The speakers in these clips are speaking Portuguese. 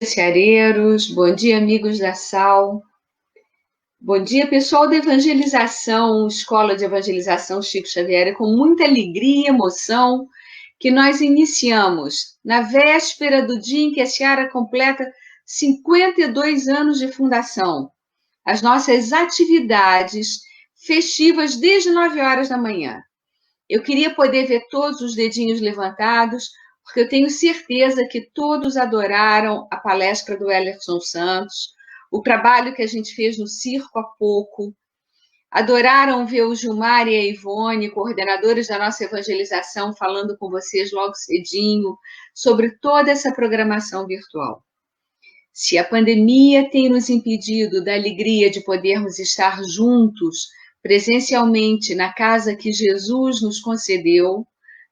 Ceareiros, bom dia, amigos da Sal. Bom dia, pessoal da Evangelização, Escola de Evangelização Chico Xavier. É com muita alegria e emoção que nós iniciamos, na véspera do dia em que a Seara completa 52 anos de fundação, as nossas atividades festivas desde 9 horas da manhã. Eu queria poder ver todos os dedinhos levantados, porque eu tenho certeza que todos adoraram a palestra do Ellerson Santos, o trabalho que a gente fez no circo há pouco, adoraram ver o Gilmar e a Ivone, coordenadores da nossa evangelização, falando com vocês logo cedinho sobre toda essa programação virtual. Se a pandemia tem nos impedido da alegria de podermos estar juntos, presencialmente, na casa que Jesus nos concedeu,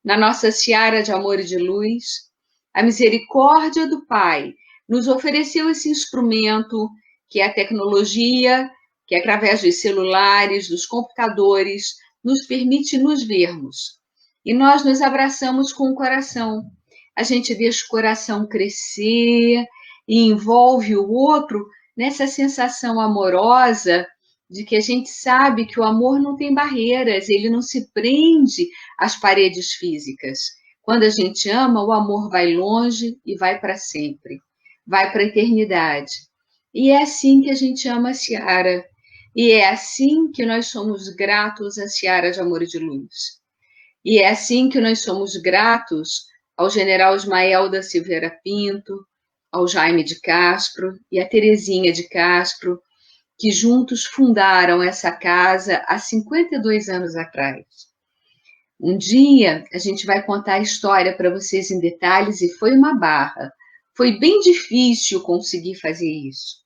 na nossa seara de amor e de luz, a misericórdia do Pai nos ofereceu esse instrumento que é a tecnologia, que através dos celulares, dos computadores, nos permite nos vermos. E nós nos abraçamos com o coração. A gente deixa o coração crescer e envolve o outro nessa sensação amorosa de que a gente sabe que o amor não tem barreiras, ele não se prende às paredes físicas. Quando a gente ama, o amor vai longe e vai para sempre, vai para a eternidade. E é assim que a gente ama a Seara. E é assim que nós somos gratos à Seara de Amor e de Luz. E é assim que nós somos gratos ao general Ismael da Silveira Pinto, ao Jaime de Castro e à Terezinha de Castro, que juntos fundaram essa casa há 52 anos atrás. Um dia a gente vai contar a história para vocês em detalhes e foi uma barra. Foi bem difícil conseguir fazer isso.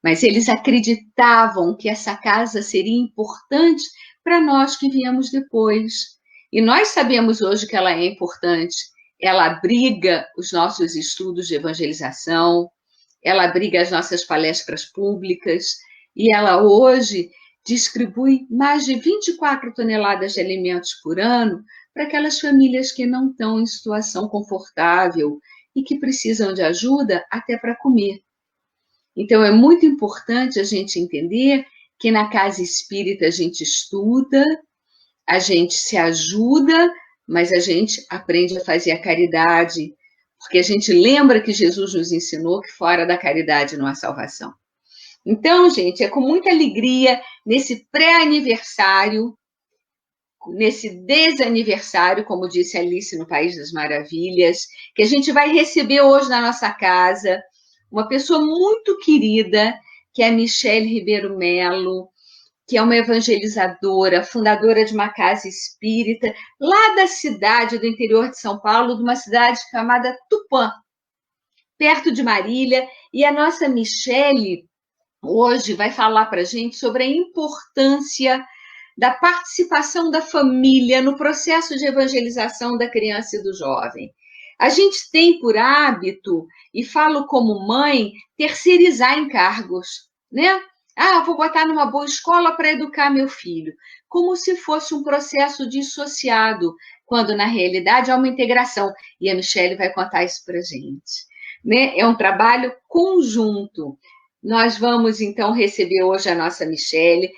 Mas eles acreditavam que essa casa seria importante para nós que viemos depois. E nós sabemos hoje que ela é importante. Ela abriga os nossos estudos de evangelização, ela abriga as nossas palestras públicas e ela hoje distribui mais de 24 toneladas de alimentos por ano para aquelas famílias que não estão em situação confortável e que precisam de ajuda até para comer. Então, é muito importante a gente entender que na casa espírita a gente estuda, a gente se ajuda, mas a gente aprende a fazer a caridade, porque a gente lembra que Jesus nos ensinou que fora da caridade não há salvação. Então, gente, é com muita alegria, nesse pré-aniversário, nesse desaniversário, como disse Alice no País das Maravilhas, que a gente vai receber hoje na nossa casa uma pessoa muito querida, que é a Michele Ribeiro Melo, que é uma evangelizadora, fundadora de uma casa espírita, lá da cidade do interior de São Paulo, de uma cidade chamada Tupã, perto de Marília. E a nossa Michele hoje vai falar para a gente sobre a importância da participação da família no processo de evangelização da criança e do jovem. A gente tem por hábito, e falo como mãe, terceirizar encargos, né? Ah, vou botar numa boa escola para educar meu filho, como se fosse um processo dissociado, quando na realidade é uma integração. E a Michele vai contar isso para a gente. Né? É um trabalho conjunto. Nós vamos, então, receber hoje a nossa Michele,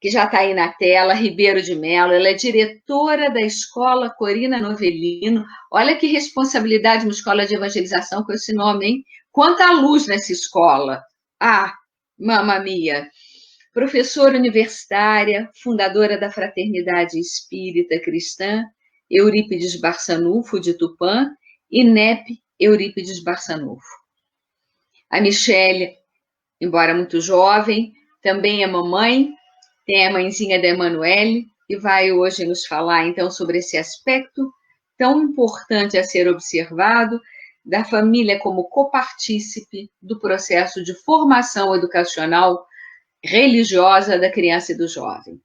que já está aí na tela, Ribeiro de Melo. Ela é diretora da Escola Corina Novelino. Olha que responsabilidade uma escola de evangelização com esse nome, hein? Quanta luz nessa escola! Ah, mamma mia! Professora universitária, fundadora da Fraternidade Espírita Cristã, Eurípides Barçanufo, de Tupã, e NEP Eurípides Barçanufo. A Michele, embora muito jovem, também é mamãe, tem a mãezinha da Emanuele, e vai hoje nos falar, então, sobre esse aspecto tão importante a ser observado da família como copartícipe do processo de formação educacional religiosa da criança e do jovem.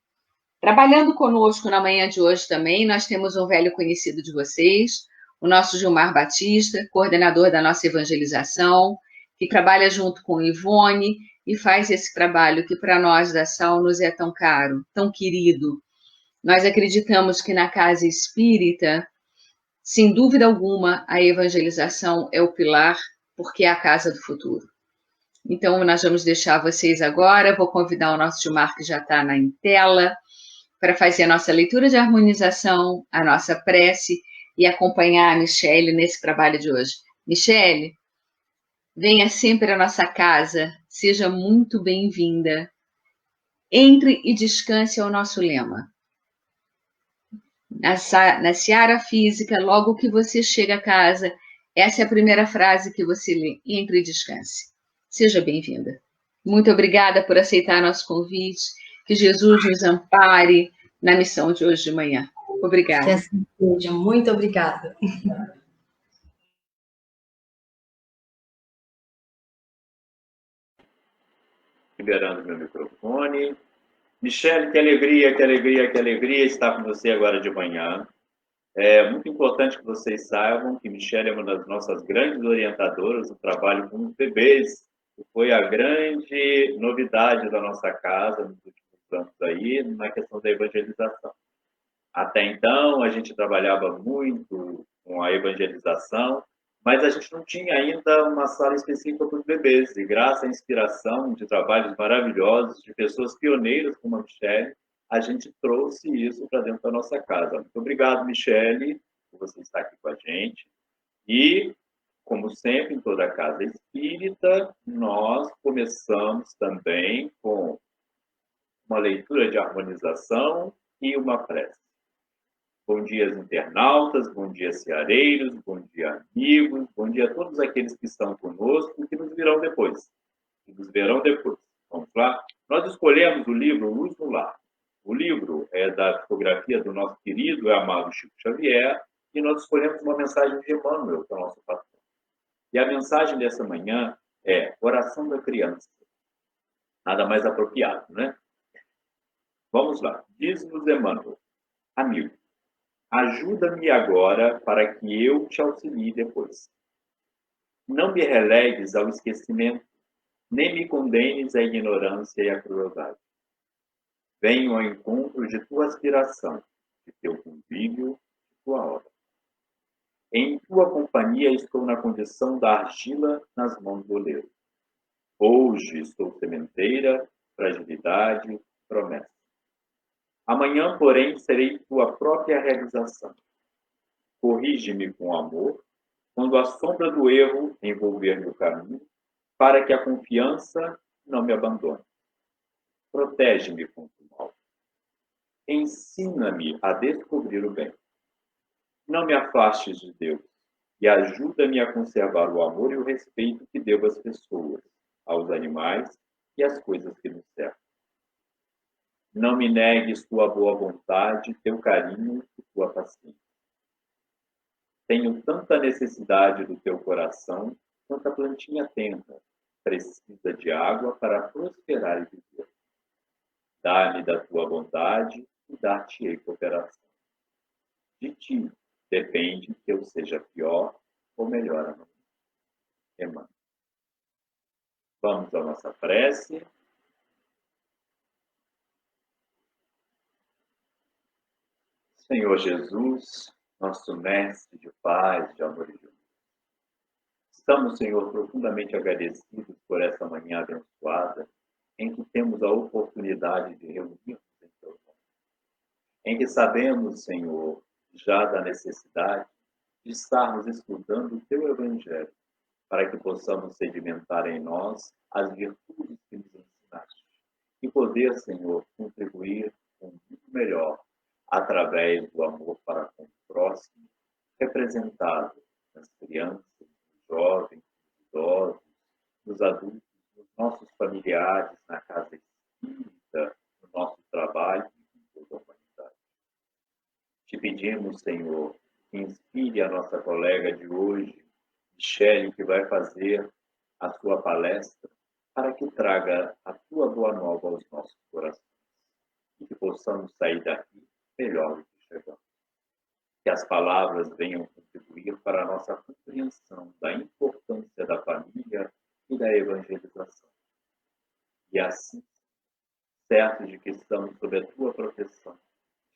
Trabalhando conosco na manhã de hoje também, nós temos um velho conhecido de vocês, o nosso Gilmar Batista, coordenador da nossa evangelização, que trabalha junto com Ivone e faz esse trabalho que para nós da Sal nos é tão caro, tão querido. Nós acreditamos que na casa espírita, sem dúvida alguma, a evangelização é o pilar porque é a casa do futuro. Então, nós vamos deixar vocês agora. Vou convidar o nosso Gilmar, que já está na tela, para fazer a nossa leitura de harmonização, a nossa prece e acompanhar a Michele nesse trabalho de hoje. Michele, venha sempre à nossa casa, seja muito bem-vinda. Entre e descanse ao nosso lema. Na seara física, logo que você chega a casa, essa é a primeira frase que você lê, entre e descanse. Seja bem-vinda. Muito obrigada por aceitar nosso convite, que Jesus nos ampare na missão de hoje de manhã. Obrigada. Que assim seja. Muito obrigada. Liberando meu microfone. Michele, que alegria, que alegria, que alegria estar com você agora de manhã. É muito importante que vocês saibam que Michele é uma das nossas grandes orientadoras do trabalho com os bebês, que foi a grande novidade da nossa casa nos últimos anos aí, na questão da evangelização. Até então, a gente trabalhava muito com a evangelização, mas a gente não tinha ainda uma sala específica para os bebês. E graças à inspiração de trabalhos maravilhosos, de pessoas pioneiras como a Michele, a gente trouxe isso para dentro da nossa casa. Muito obrigado, Michele, por você estar aqui com a gente. E, como sempre, em toda a casa espírita, nós começamos também com uma leitura de harmonização e uma prece. Bom dia, internautas, bom dia, ceareiros, bom dia, amigos, bom dia a todos aqueles que estão conosco e que nos virão depois. Vamos lá? Nós escolhemos o livro Luz no Lar. O livro é da psicografia do nosso querido e amado Chico Xavier e nós escolhemos uma mensagem de Emmanuel, que é o nosso patrão. E a mensagem dessa manhã é Oração da Criança. Nada mais apropriado, né? Vamos lá. Diz-nos Emmanuel, amigo, ajuda-me agora para que eu te auxilie depois. Não me relegues ao esquecimento, nem me condenes à ignorância e à crueldade. Venho ao encontro de tua aspiração, de teu convívio, de tua obra. Em tua companhia estou na condição da argila nas mãos do oleiro. Hoje estou sementeira, fragilidade, promessa. Amanhã, porém, serei tua própria realização. Corrige-me com amor, quando a sombra do erro envolver meu caminho, para que a confiança não me abandone. Protege-me contra o mal. Ensina-me a descobrir o bem. Não me afastes de Deus e ajuda-me a conservar o amor e o respeito que devo às pessoas, aos animais e às coisas que nos cercam. Não me negues tua boa vontade, teu carinho e tua paciência. Tenho tanta necessidade do teu coração quanto a plantinha tenta, precisa de água para prosperar e viver. Dá-me da tua bondade e dar-te-ei cooperação. De ti depende que eu seja pior ou melhor amanhã. Emmanuel. Vamos à nossa prece. Senhor Jesus, nosso mestre de paz, de amor e de luz. Estamos, Senhor, profundamente agradecidos por essa manhã abençoada, em que temos a oportunidade de reunirmos em teu nome. Em que sabemos, Senhor, já da necessidade de estarmos estudando o teu Evangelho, para que possamos sedimentar em nós as virtudes que nos ensinaste e poder, Senhor, contribuir com muito melhor através do amor para com o próximo, representado nas crianças, nos jovens, nos idosos, nos adultos, nos nossos familiares, na casa espírita, no nosso trabalho e em toda a humanidade. Te pedimos, Senhor, que inspire a nossa colega de hoje, Michele, que vai fazer a sua palestra, para que traga a tua boa nova aos nossos corações e que possamos sair daqui melhor do que chegamos. Que as palavras venham contribuir para a nossa compreensão da importância da família e da evangelização. E assim, certos de que estamos sob a tua proteção,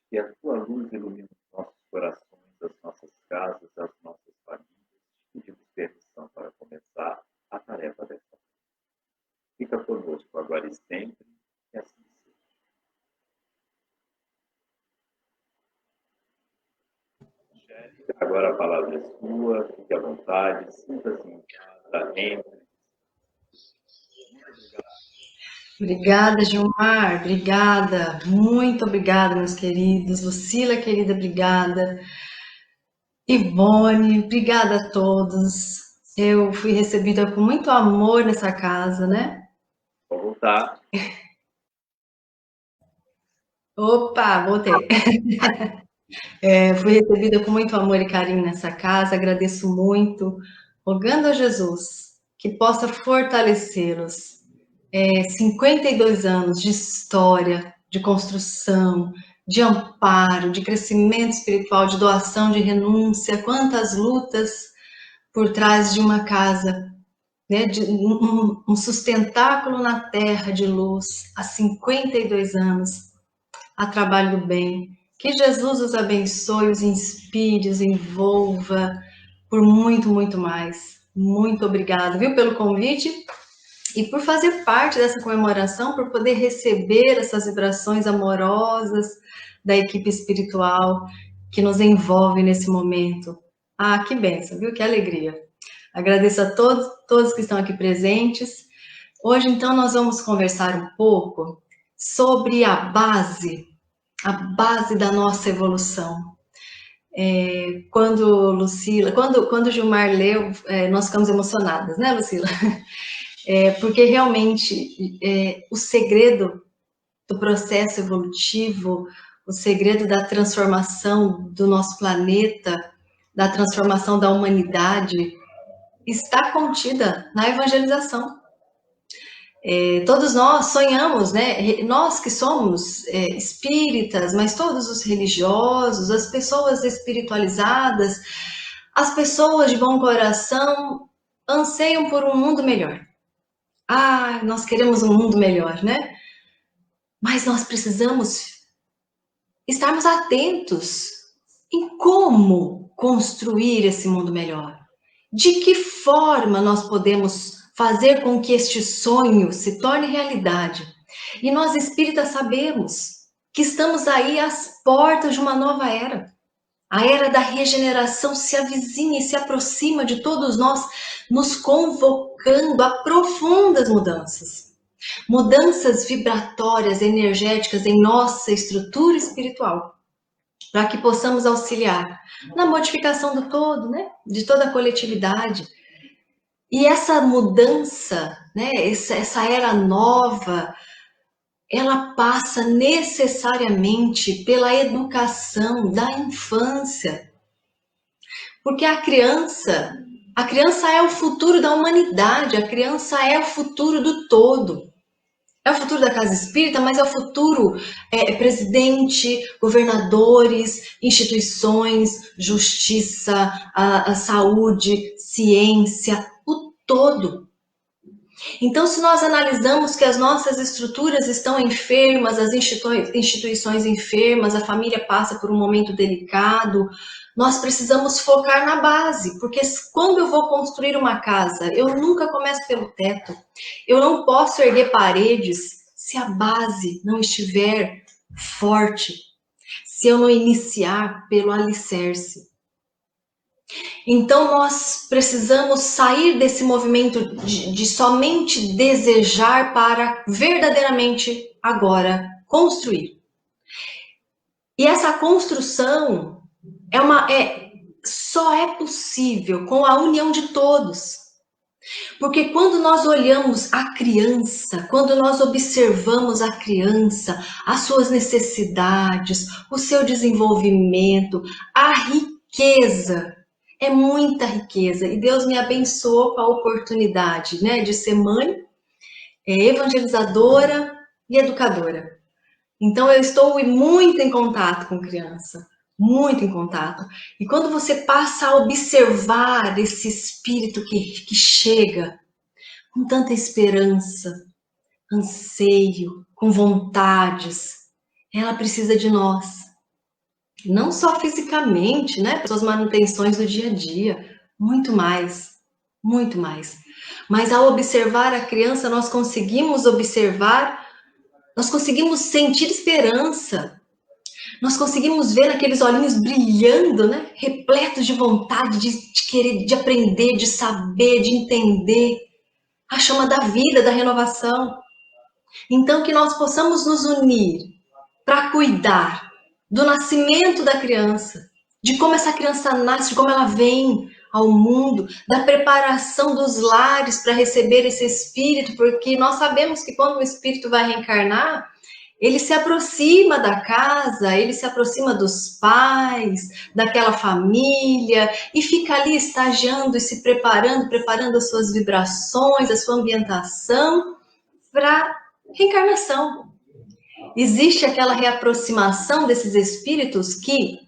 que a tua luz ilumine os nossos corações, as nossas casas, as nossas famílias. Pedimos permissão para começar tarefa dessa. Fica conosco agora e sempre, e assim seja. Agora a palavra é sua, fique à vontade, sinta-se em casa, entre. Obrigada, Gilmar, obrigada, muito obrigada, meus queridos. Lucila, querida, obrigada. Ivone, obrigada a todos. Eu fui recebida com muito amor nessa casa, né? Vou voltar. Opa, voltei. Fui recebida com muito amor e carinho nessa casa, agradeço muito, rogando a Jesus que possa fortalecê-los. 52 anos de história, de construção, de amparo, de crescimento espiritual, de doação, de renúncia, quantas lutas por trás de uma casa, né, de um sustentáculo na terra de luz, há 52 anos, a trabalho do bem. Que Jesus os abençoe, os inspire, os envolva por muito, muito mais. Muito obrigada, viu, pelo convite e por fazer parte dessa comemoração, por poder receber essas vibrações amorosas da equipe espiritual que nos envolve nesse momento. Ah, que bênção, viu? Que alegria. Agradeço a todos que estão aqui presentes. Hoje, então, nós vamos conversar um pouco sobre a base da nossa evolução. Quando o Gilmar leu, nós ficamos emocionadas, né, Lucila? Porque realmente o segredo do processo evolutivo, o segredo da transformação do nosso planeta, da transformação da humanidade, está contida na evangelização. Todos nós sonhamos, né? Nós que somos espíritas, mas todos os religiosos, as pessoas espiritualizadas, as pessoas de bom coração anseiam por um mundo melhor. Ah, nós queremos um mundo melhor, né? Mas nós precisamos estarmos atentos em como construir esse mundo melhor. De que forma nós podemos fazer com que este sonho se torne realidade? E nós espíritas sabemos que estamos aí às portas de uma nova era. A era da regeneração se avizinha e se aproxima de todos nós, nos convocando a profundas mudanças. Mudanças vibratórias, energéticas em nossa estrutura espiritual, para que possamos auxiliar na modificação do todo, né? De toda a coletividade. E essa mudança, né? Essa era nova, ela passa necessariamente pela educação da infância. Porque a criança é o futuro da humanidade, a criança é o futuro do todo. É o futuro da casa espírita, mas é o futuro presidente, governadores, instituições, justiça, a saúde, ciência, o todo. Então, se nós analisamos que as nossas estruturas estão enfermas, as instituições enfermas, a família passa por um momento delicado, nós precisamos focar na base, porque quando eu vou construir uma casa, eu nunca começo pelo teto. Eu não posso erguer paredes se a base não estiver forte, se eu não iniciar pelo alicerce. Então, nós precisamos sair desse movimento de somente desejar para verdadeiramente agora construir. E essa construção só é possível com a união de todos. Porque quando nós olhamos a criança, quando nós observamos a criança, as suas necessidades, o seu desenvolvimento, a riqueza, é muita riqueza. E Deus me abençoou com a oportunidade, né, de ser mãe, evangelizadora e educadora. Então eu estou muito em contato com criança. Muito em contato. E quando você passa a observar esse espírito que chega com tanta esperança, anseio, com vontades, ela precisa de nós. Não só fisicamente, né? Para suas manutenções do dia a dia, muito mais. muito mais. Mas ao observar a criança, nós conseguimos observar, nós conseguimos sentir esperança, nós conseguimos ver aqueles olhinhos brilhando, né? Repletos de vontade de querer, de aprender, de saber, de entender. A chama da vida, da renovação. Então, que nós possamos nos unir para cuidar do nascimento da criança, de como essa criança nasce, de como ela vem ao mundo, da preparação dos lares para receber esse espírito, porque nós sabemos que quando o espírito vai reencarnar, ele se aproxima da casa, ele se aproxima dos pais, daquela família, e fica ali estagiando e se preparando as suas vibrações, a sua ambientação para reencarnação. Existe aquela reaproximação desses espíritos que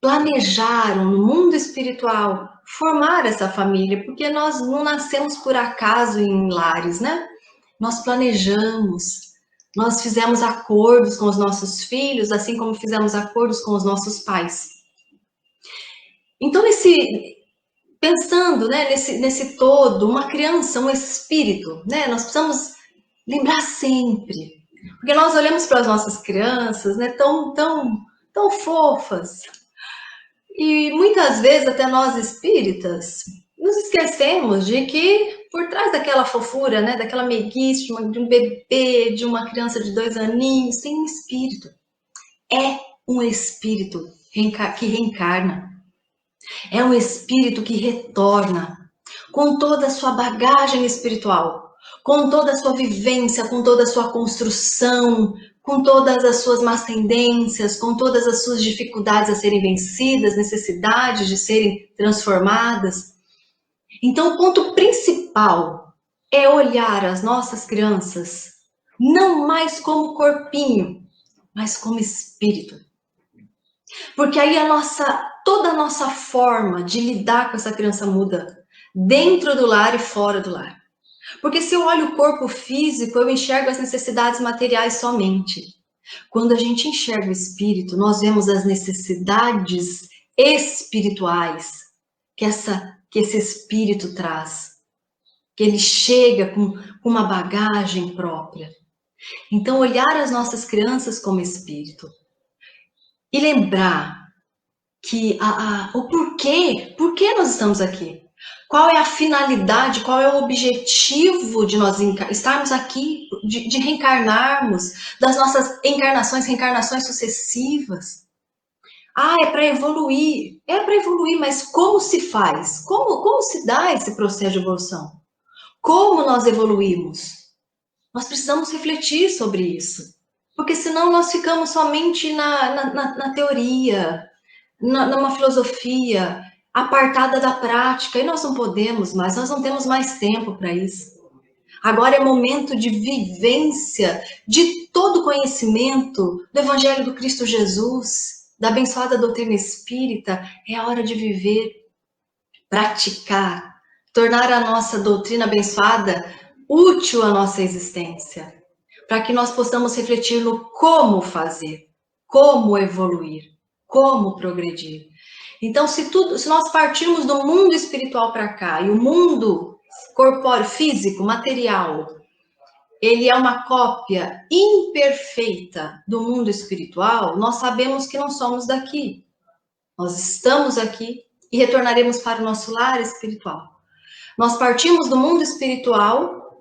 planejaram no mundo espiritual formar essa família, porque nós não nascemos por acaso em lares, né? Nós planejamos, nós fizemos acordos com os nossos filhos, assim como fizemos acordos com os nossos pais. Então, pensando, né, nesse todo, uma criança, um espírito, né? Nós precisamos lembrar sempre, porque nós olhamos para as nossas crianças, né, tão fofas, e muitas vezes até nós espíritas nos esquecemos de que por trás daquela fofura, né, daquela meiguice, de um bebê, de uma criança de 2 aninhos, tem um espírito. É um espírito que reencarna. É um espírito que retorna com toda a sua bagagem espiritual, com toda a sua vivência, com toda a sua construção, com todas as suas más tendências, com todas as suas dificuldades a serem vencidas, necessidades de serem transformadas. Então, o ponto principal é olhar as nossas crianças não mais como corpinho, mas como espírito. Porque aí toda a nossa forma de lidar com essa criança muda, dentro do lar e fora do lar. Porque se eu olho o corpo físico, eu enxergo as necessidades materiais somente. Quando a gente enxerga o espírito, nós vemos as necessidades espirituais que esse espírito traz. Que ele chega com uma bagagem própria. Então, olhar as nossas crianças como espírito. E lembrar que o porquê, por que nós estamos aqui? Qual é a finalidade, qual é o objetivo de nós estarmos aqui, de reencarnarmos, das nossas reencarnações sucessivas? É para evoluir. É para evoluir, mas como se faz? Como se dá esse processo de evolução? Como nós evoluímos? Nós precisamos refletir sobre isso. Porque senão nós ficamos somente na teoria, numa filosofia apartada da prática, e nós não podemos mais, nós não temos mais tempo para isso. Agora é momento de vivência de todo o conhecimento do Evangelho do Cristo Jesus, da abençoada doutrina espírita. É a hora de viver, praticar, tornar a nossa doutrina abençoada útil à nossa existência, para que nós possamos refletir no como fazer, como evoluir, como progredir. Então, se nós partirmos do mundo espiritual para cá, e o mundo corpóreo, físico, material, ele é uma cópia imperfeita do mundo espiritual, nós sabemos que não somos daqui. Nós estamos aqui e retornaremos para o nosso lar espiritual. Nós partimos do mundo espiritual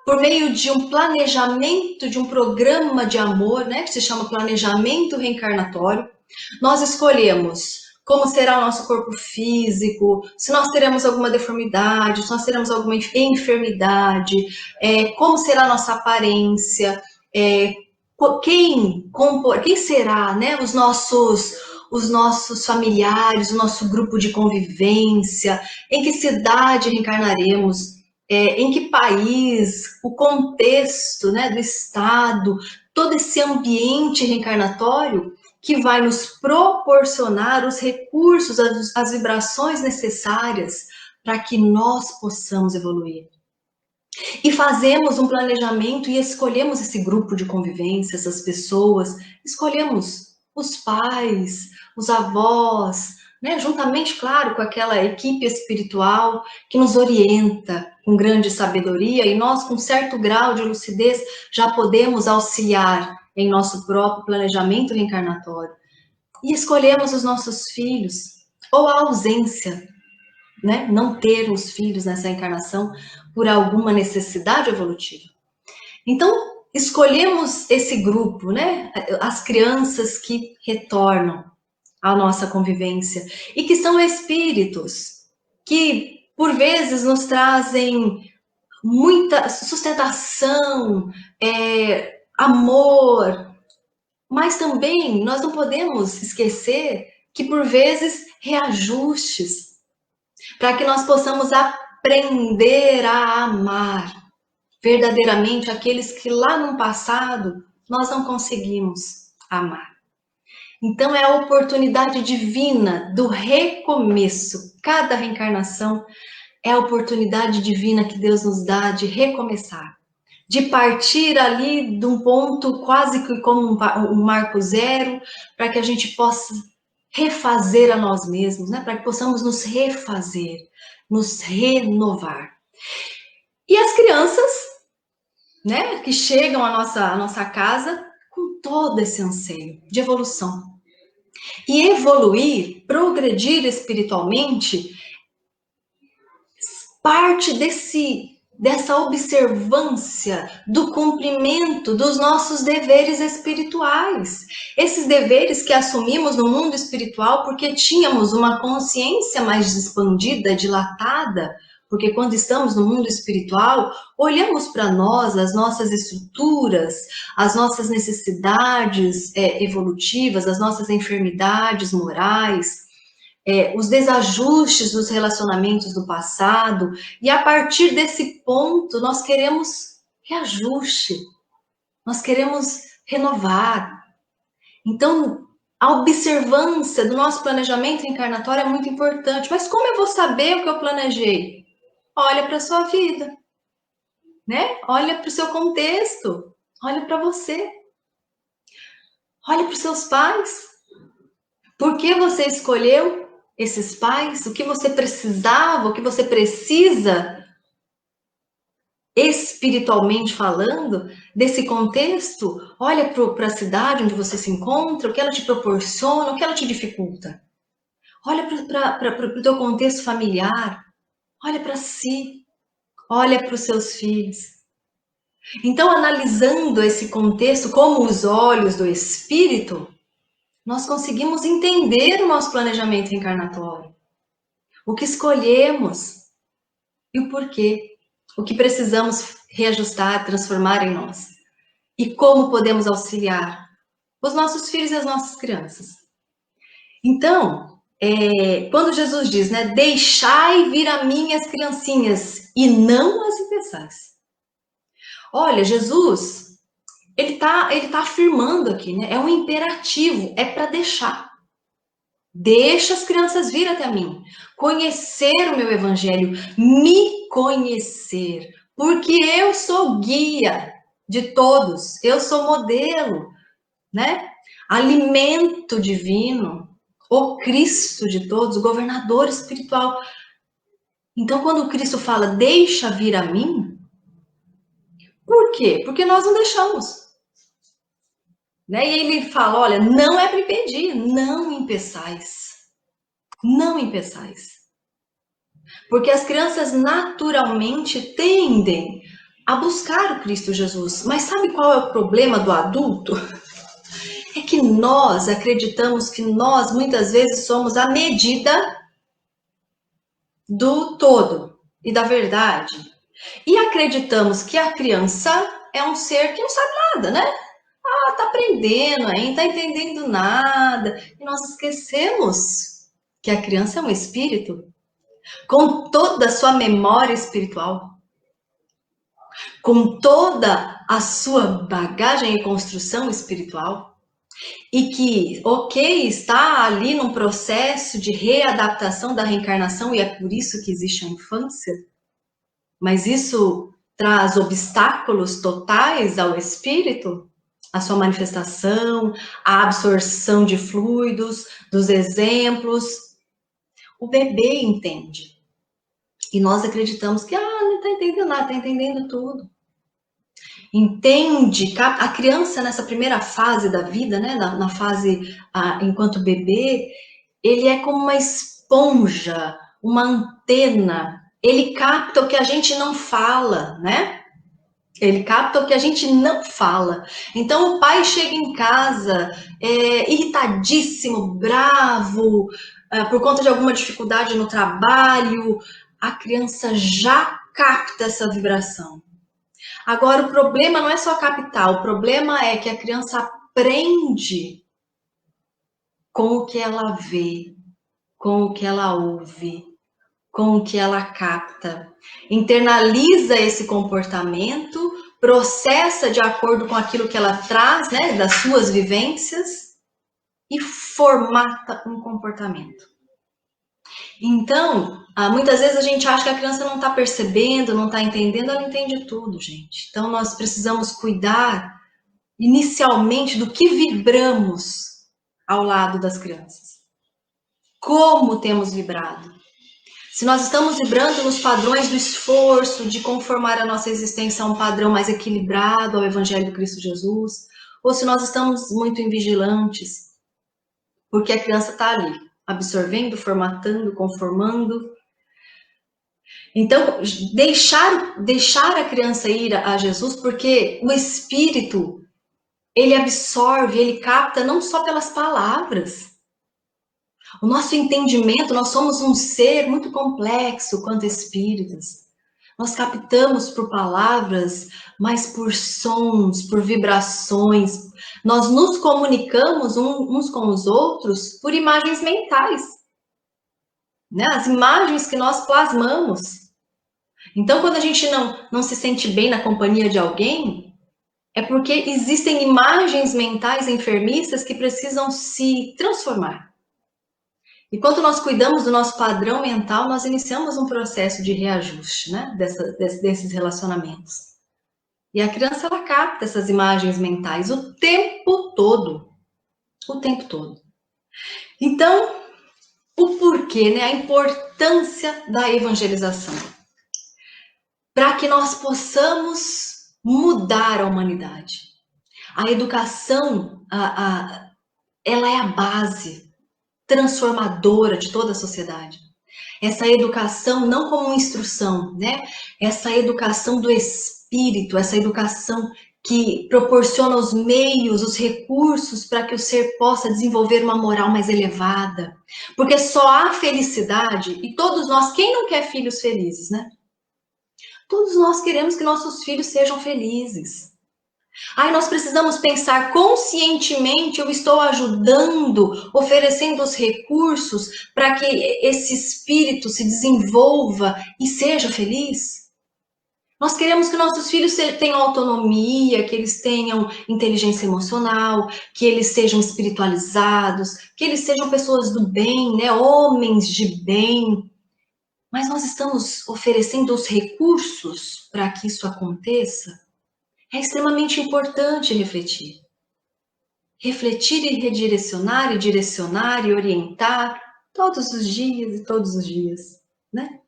por meio de um planejamento, de um programa de amor, né, que se chama planejamento reencarnatório. Nós escolhemos como será o nosso corpo físico, se nós teremos alguma deformidade, se nós teremos alguma enfermidade, como será a nossa aparência, quem será, né, os nossos familiares, o nosso grupo de convivência, em que cidade reencarnaremos, em que país, o contexto, né, do estado, todo esse ambiente reencarnatório que vai nos proporcionar os recursos, as vibrações necessárias para que nós possamos evoluir. E fazemos um planejamento e escolhemos esse grupo de convivência, essas pessoas, escolhemos os pais, os avós, né? Juntamente, claro, com aquela equipe espiritual que nos orienta com grande sabedoria, e nós, com certo grau de lucidez, já podemos auxiliar em nosso próprio planejamento reencarnatório. E escolhemos os nossos filhos, ou a ausência, né? Não termos filhos nessa encarnação por alguma necessidade evolutiva. Então, escolhemos esse grupo, né? As crianças que retornam à nossa convivência e que são espíritos que, por vezes, nos trazem muita sustentação, amor, mas também nós não podemos esquecer que, por vezes, reajustes, para que nós possamos aprender a amar verdadeiramente aqueles que lá no passado nós não conseguimos amar. Então é a oportunidade divina do recomeço. Cada reencarnação é a oportunidade divina que Deus nos dá de recomeçar, de partir ali de um ponto quase que como um marco zero, para que a gente possa refazer a nós mesmos, né? Para que possamos nos refazer, nos renovar. E as crianças, né, que chegam à nossa casa com todo esse anseio de evolução. E evoluir, progredir espiritualmente, parte dessa observância do cumprimento dos nossos deveres espirituais. Esses deveres que assumimos no mundo espiritual porque tínhamos uma consciência mais expandida, dilatada, porque quando estamos no mundo espiritual, olhamos para nós, as nossas estruturas, as nossas necessidades evolutivas, as nossas enfermidades morais, os desajustes dos relacionamentos do passado, e a partir desse ponto nós queremos reajuste, nós queremos renovar. Então, a observância do nosso planejamento encarnatório é muito importante. Mas como eu vou saber o que eu planejei? Olha para a sua vida, né? Olha para o seu contexto, olha para você, olha para os seus pais. Por que você escolheu esses pais? O que você precisava, o que você precisa, espiritualmente falando, desse contexto? Olha para a cidade onde você se encontra, o que ela te proporciona, o que ela te dificulta. Olha para o teu contexto familiar, olha para si. Olha para os seus filhos. Então, analisando esse contexto como os olhos do espírito, nós conseguimos entender o nosso planejamento reencarnatório. O que escolhemos e o porquê. O que precisamos reajustar, transformar em nós. E como podemos auxiliar os nossos filhos e as nossas crianças. Então, quando Jesus diz, né, deixai vir a mim as criancinhas e não as impeçais. Olha, Jesus, ele tá afirmando aqui, né, é um imperativo, é para deixar. Deixa as crianças vir até mim, conhecer o meu evangelho, me conhecer, porque eu sou guia de todos, eu sou modelo, né, alimento divino, o Cristo de todos, o governador espiritual. Então, quando o Cristo fala, deixa vir a mim, por quê? Porque nós não deixamos. Né? E ele fala, olha, não é para impedir, não impeçais. Não impeçais. Porque as crianças naturalmente tendem a buscar o Cristo Jesus. Mas sabe qual é o problema do adulto? É que nós acreditamos que nós, muitas vezes, somos a medida do todo e da verdade. E acreditamos que a criança é um ser que não sabe nada, né? Ah, tá aprendendo ainda, tá entendendo nada. E nós esquecemos que a criança é um espírito com toda a sua memória espiritual, com toda a sua bagagem e construção espiritual. E que, ok, está ali num processo de readaptação da reencarnação, e é por isso que existe a infância, mas isso traz obstáculos totais ao espírito, a sua manifestação, a absorção de fluidos, dos exemplos, o bebê entende. E nós acreditamos que, não está entendendo nada, está entendendo tudo. Entende, a criança nessa primeira fase da vida, né, na fase enquanto bebê, ele é como uma esponja, uma antena, ele capta o que a gente não fala, né? Ele capta o que a gente não fala. Então o pai chega em casa irritadíssimo, bravo, por conta de alguma dificuldade no trabalho, a criança já capta essa vibração. Agora, o problema não é só captar, o problema é que a criança aprende com o que ela vê, com o que ela ouve, com o que ela capta. Internaliza esse comportamento, processa de acordo com aquilo que ela traz, né, das suas vivências, e formata um comportamento. Então, muitas vezes a gente acha que a criança não está percebendo, não está entendendo, ela entende tudo, gente. Então, nós precisamos cuidar, inicialmente, do que vibramos ao lado das crianças. Como temos vibrado? Se nós estamos vibrando nos padrões do esforço, de conformar a nossa existência a um padrão mais equilibrado ao Evangelho do Cristo Jesus, ou se nós estamos muito invigilantes, porque a criança está ali, absorvendo, formatando, conformando. Então, deixar a criança ir a Jesus, porque o Espírito, ele absorve, ele capta não só pelas palavras. O nosso entendimento, nós somos um ser muito complexo quanto espíritos. Nós captamos por palavras, mas por sons, por vibrações. Nós nos comunicamos uns com os outros por imagens mentais, né? As imagens que nós plasmamos. Então, quando a gente não se sente bem na companhia de alguém, é porque existem imagens mentais enfermiças que precisam se transformar. E quando nós cuidamos do nosso padrão mental, nós iniciamos um processo de reajuste, né, desses relacionamentos. E a criança, ela capta essas imagens mentais o tempo todo. O tempo todo. Então, o porquê, né, a importância da evangelização. Para que nós possamos mudar a humanidade. A educação, ela é a base transformadora de toda a sociedade. Essa educação não como instrução, né? Essa educação do espírito, essa educação que proporciona os meios, os recursos para que o ser possa desenvolver uma moral mais elevada. Porque só há felicidade, e todos nós, quem não quer filhos felizes, né? Todos nós queremos que nossos filhos sejam felizes. Nós precisamos pensar conscientemente, eu estou ajudando, oferecendo os recursos para que esse espírito se desenvolva e seja feliz. Nós queremos que nossos filhos tenham autonomia, que eles tenham inteligência emocional, que eles sejam espiritualizados, que eles sejam pessoas do bem, né? Homens de bem. Mas nós estamos oferecendo os recursos para que isso aconteça? É extremamente importante refletir. Refletir e redirecionar, e direcionar e orientar todos os dias, né?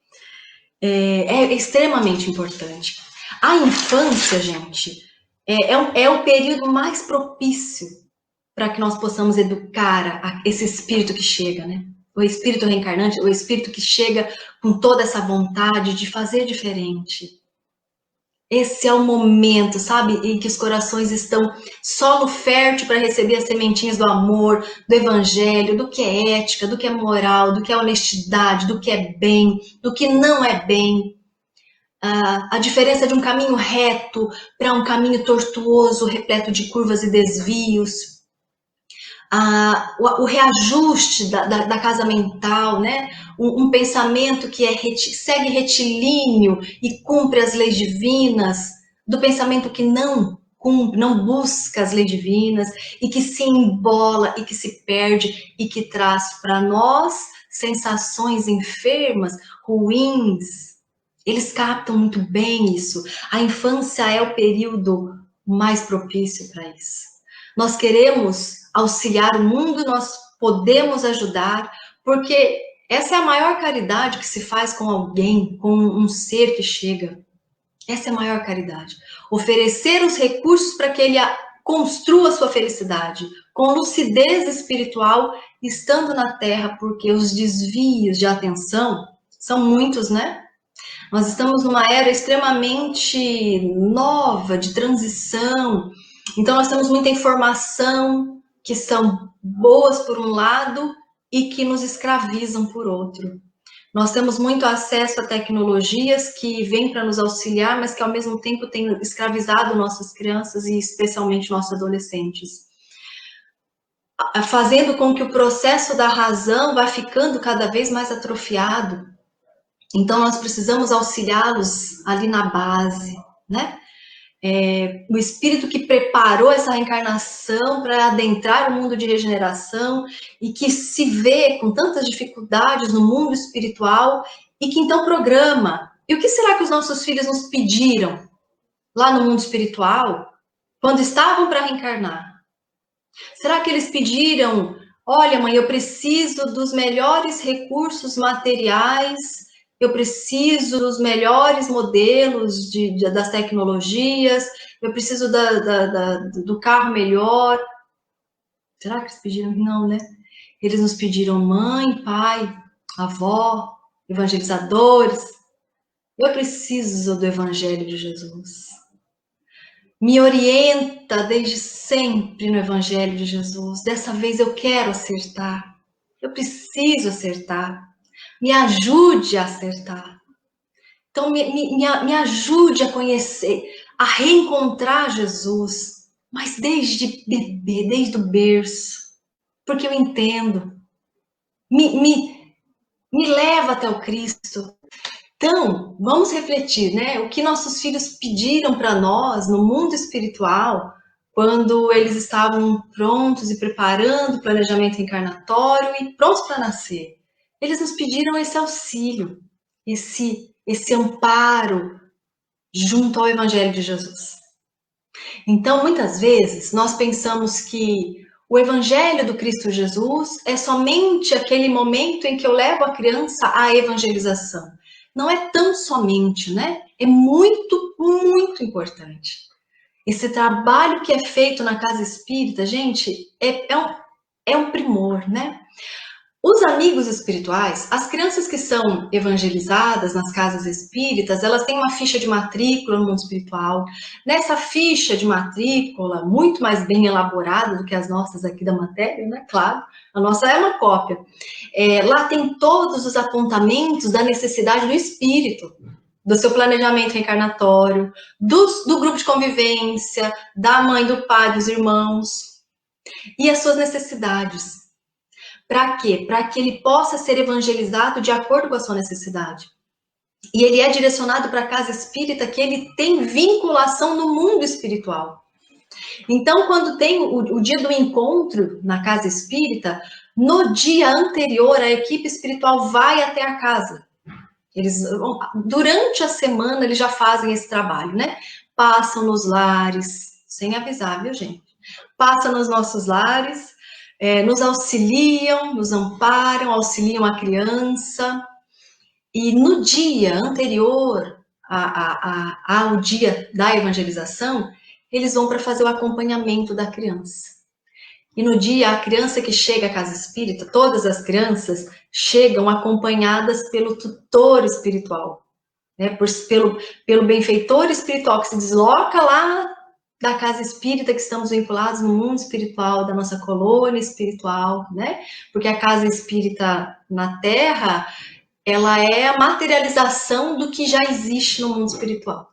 É extremamente importante. A infância, gente, é o período mais propício para que nós possamos educar esse espírito que chega, né? O espírito reencarnante, o espírito que chega com toda essa vontade de fazer diferente. Esse é o momento, sabe, em que os corações estão solo fértil para receber as sementinhas do amor, do evangelho, do que é ética, do que é moral, do que é honestidade, do que é bem, do que não é bem. A diferença de um caminho reto para um caminho tortuoso, repleto de curvas e desvios. O reajuste da casa mental, né? Um pensamento que segue retilíneo e cumpre as leis divinas, do pensamento que não cumpre, não busca as leis divinas, e que se embola e que se perde e que traz para nós sensações enfermas, ruins. Eles captam muito bem isso. A infância é o período mais propício para isso. Nós queremos auxiliar o mundo, nós podemos ajudar, porque Essa é a maior caridade que se faz com alguém, com um ser que chega. Essa é a maior caridade. Oferecer os recursos para que ele construa a sua felicidade, com lucidez espiritual, estando na Terra, porque os desvios de atenção são muitos, né? Nós estamos numa era extremamente nova, de transição. Então, nós temos muita informação que são boas por um lado e que nos escravizam por outro. Nós temos muito acesso a tecnologias que vêm para nos auxiliar, mas que ao mesmo tempo têm escravizado nossas crianças e especialmente nossos adolescentes, fazendo com que o processo da razão vá ficando cada vez mais atrofiado. Então nós precisamos auxiliá-los ali na base, né? O espírito que preparou essa reencarnação para adentrar o mundo de regeneração e que se vê com tantas dificuldades no mundo espiritual e que então programa. E o que será que os nossos filhos nos pediram lá no mundo espiritual quando estavam para reencarnar? Será que eles pediram, olha mãe, eu preciso dos melhores recursos materiais, eu preciso dos melhores modelos das tecnologias, eu preciso do carro melhor. Será que eles pediram? Não, né? Eles nos pediram mãe, pai, avó, evangelizadores. Eu preciso do Evangelho de Jesus. Me orienta desde sempre no Evangelho de Jesus. Dessa vez eu quero acertar. Eu preciso acertar. Me ajude a acertar. Então, me ajude a conhecer, a reencontrar Jesus, mas desde bebê, desde o berço, porque eu entendo. Me leva até o Cristo. Então, vamos refletir, né? O que nossos filhos pediram para nós no mundo espiritual, quando eles estavam prontos e preparando o planejamento reencarnatório e prontos para nascer. Eles nos pediram esse auxílio, esse amparo junto ao Evangelho de Jesus. Então, muitas vezes, nós pensamos que o Evangelho do Cristo Jesus é somente aquele momento em que eu levo a criança à evangelização. Não é tão somente, né? É muito, muito importante. Esse trabalho que é feito na casa espírita, gente, é um primor, né? Os amigos espirituais, as crianças que são evangelizadas nas casas espíritas, elas têm uma ficha de matrícula no mundo espiritual. Nessa ficha de matrícula, muito mais bem elaborada do que as nossas aqui da matéria, né? Claro, a nossa é uma cópia. Lá tem todos os apontamentos da necessidade do espírito, do seu planejamento reencarnatório, do grupo de convivência, da mãe, do pai, dos irmãos, e as suas necessidades. Para quê? Para que ele possa ser evangelizado de acordo com a sua necessidade. E ele é direcionado para a casa espírita que ele tem vinculação no mundo espiritual. Então, quando tem o dia do encontro na casa espírita, no dia anterior, a equipe espiritual vai até a casa. Durante a semana, eles já fazem esse trabalho, né? Passam nos lares, sem avisar, viu, gente? Passam nos nossos lares, nos auxiliam, nos amparam, auxiliam a criança. E no dia anterior ao dia da evangelização, eles vão para fazer o acompanhamento da criança. E no dia, a criança que chega à casa espírita, todas as crianças chegam acompanhadas pelo tutor espiritual, né? Pelo benfeitor espiritual que se desloca lá da casa espírita, que estamos vinculados no mundo espiritual, da nossa colônia espiritual, né? Porque a casa espírita na Terra, ela é a materialização do que já existe no mundo espiritual.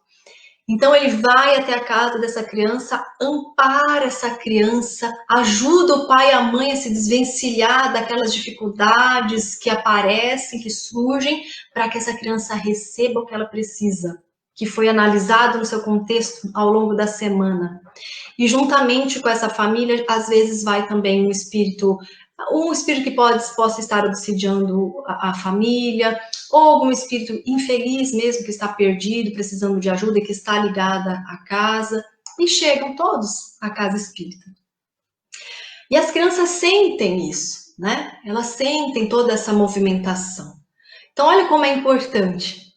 Então ele vai até a casa dessa criança, ampara essa criança, ajuda o pai e a mãe a se desvencilhar daquelas dificuldades que aparecem, que surgem, para que essa criança receba o que ela precisa, que foi analisado no seu contexto ao longo da semana. E juntamente com essa família, às vezes vai também um espírito que possa estar obsidiando a família, ou algum espírito infeliz mesmo, que está perdido, precisando de ajuda e que está ligada à casa, e chegam todos à casa espírita. E as crianças sentem isso, né? Elas sentem toda essa movimentação. Então, olha como é importante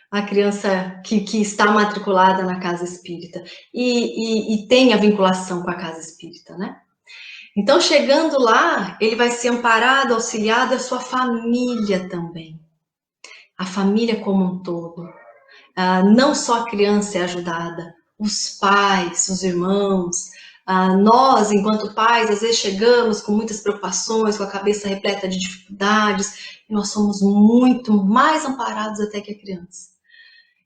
a criança que está matriculada na casa espírita e tem a vinculação com a casa espírita, né? Então, chegando lá, ele vai ser amparado, auxiliado, a sua família também. A família como um todo. Não só a criança é ajudada, os pais, os irmãos. Nós, enquanto pais, às vezes chegamos com muitas preocupações, com a cabeça repleta de dificuldades, e nós somos muito mais amparados até que a criança.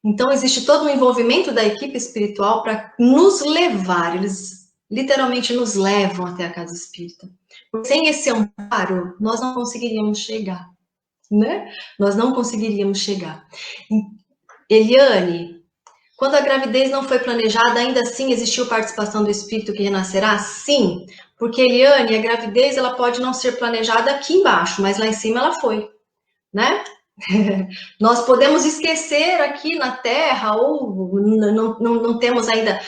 Então, existe todo um envolvimento da equipe espiritual para nos levar, eles literalmente nos levam até a casa espírita. Porque sem esse amparo, nós não conseguiríamos chegar, né? Nós não conseguiríamos chegar. Eliane, quando a gravidez não foi planejada, ainda assim existiu participação do espírito que renascerá? Sim, porque, Eliane, a gravidez ela pode não ser planejada aqui embaixo, mas lá em cima ela foi, né? Nós podemos esquecer aqui na Terra, ou não temos ainda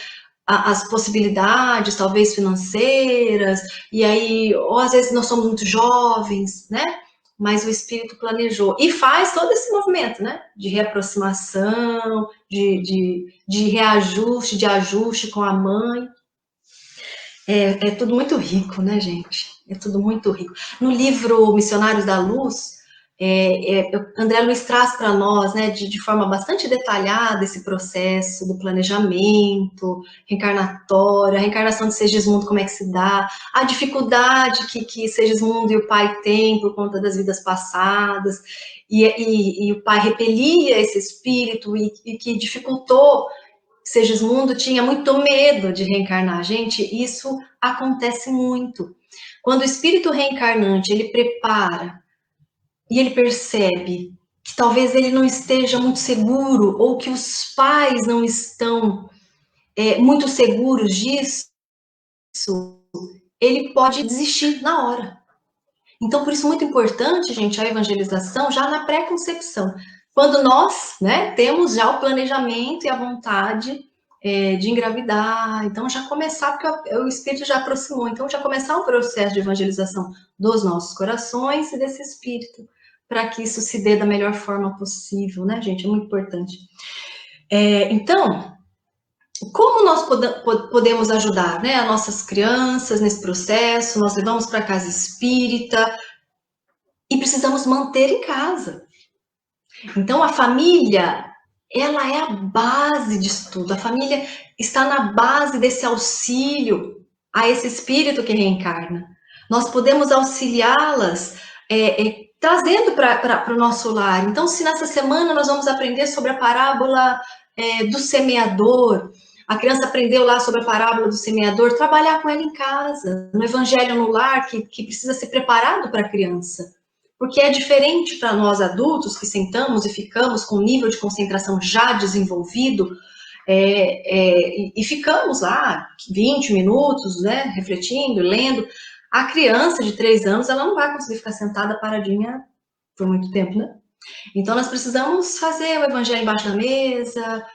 as possibilidades, talvez financeiras, e aí, ou às vezes nós somos muito jovens, né? Mas o espírito planejou e faz todo esse movimento, né? De reaproximação, de reajuste, de ajuste com a mãe. É tudo muito rico, né, gente? É tudo muito rico. No livro Missionários da Luz, André Luiz traz para nós, né, de forma bastante detalhada esse processo do planejamento reencarnatório, a reencarnação de Segismundo, como é que se dá, a dificuldade que Segismundo e o pai têm por conta das vidas passadas, e o pai repelia esse espírito e que dificultou. Segismundo tinha muito medo de reencarnar. Gente, isso acontece muito. Quando o espírito reencarnante, ele prepara e ele percebe que talvez ele não esteja muito seguro ou que os pais não estão muito seguros disso, ele pode desistir na hora. Então, por isso, muito importante, gente, a evangelização já na pré-concepção. Quando nós, né, temos já o planejamento e a vontade de engravidar, então já começar, porque o Espírito já aproximou, então já começar um processo de evangelização dos nossos corações e desse Espírito, para que isso se dê da melhor forma possível, né, gente? É muito importante. Então, como nós podemos ajudar, né, as nossas crianças nesse processo? Nós levamos para a casa espírita e precisamos manter em casa. Então, a família, ela é a base disso tudo. A família está na base desse auxílio a esse espírito que reencarna. Nós podemos auxiliá-las trazendo para o nosso lar. Então, se nessa semana nós vamos aprender sobre a parábola do semeador, a criança aprendeu lá sobre a parábola do semeador, trabalhar com ela em casa, no evangelho no lar, que precisa ser preparado para a criança. Porque é diferente para nós adultos, que sentamos e ficamos com um nível de concentração já desenvolvido, e ficamos lá 20 minutos, né, refletindo, lendo. A criança de 3 anos, ela não vai conseguir ficar sentada paradinha por muito tempo, né? Então, nós precisamos fazer o evangelho embaixo da mesa,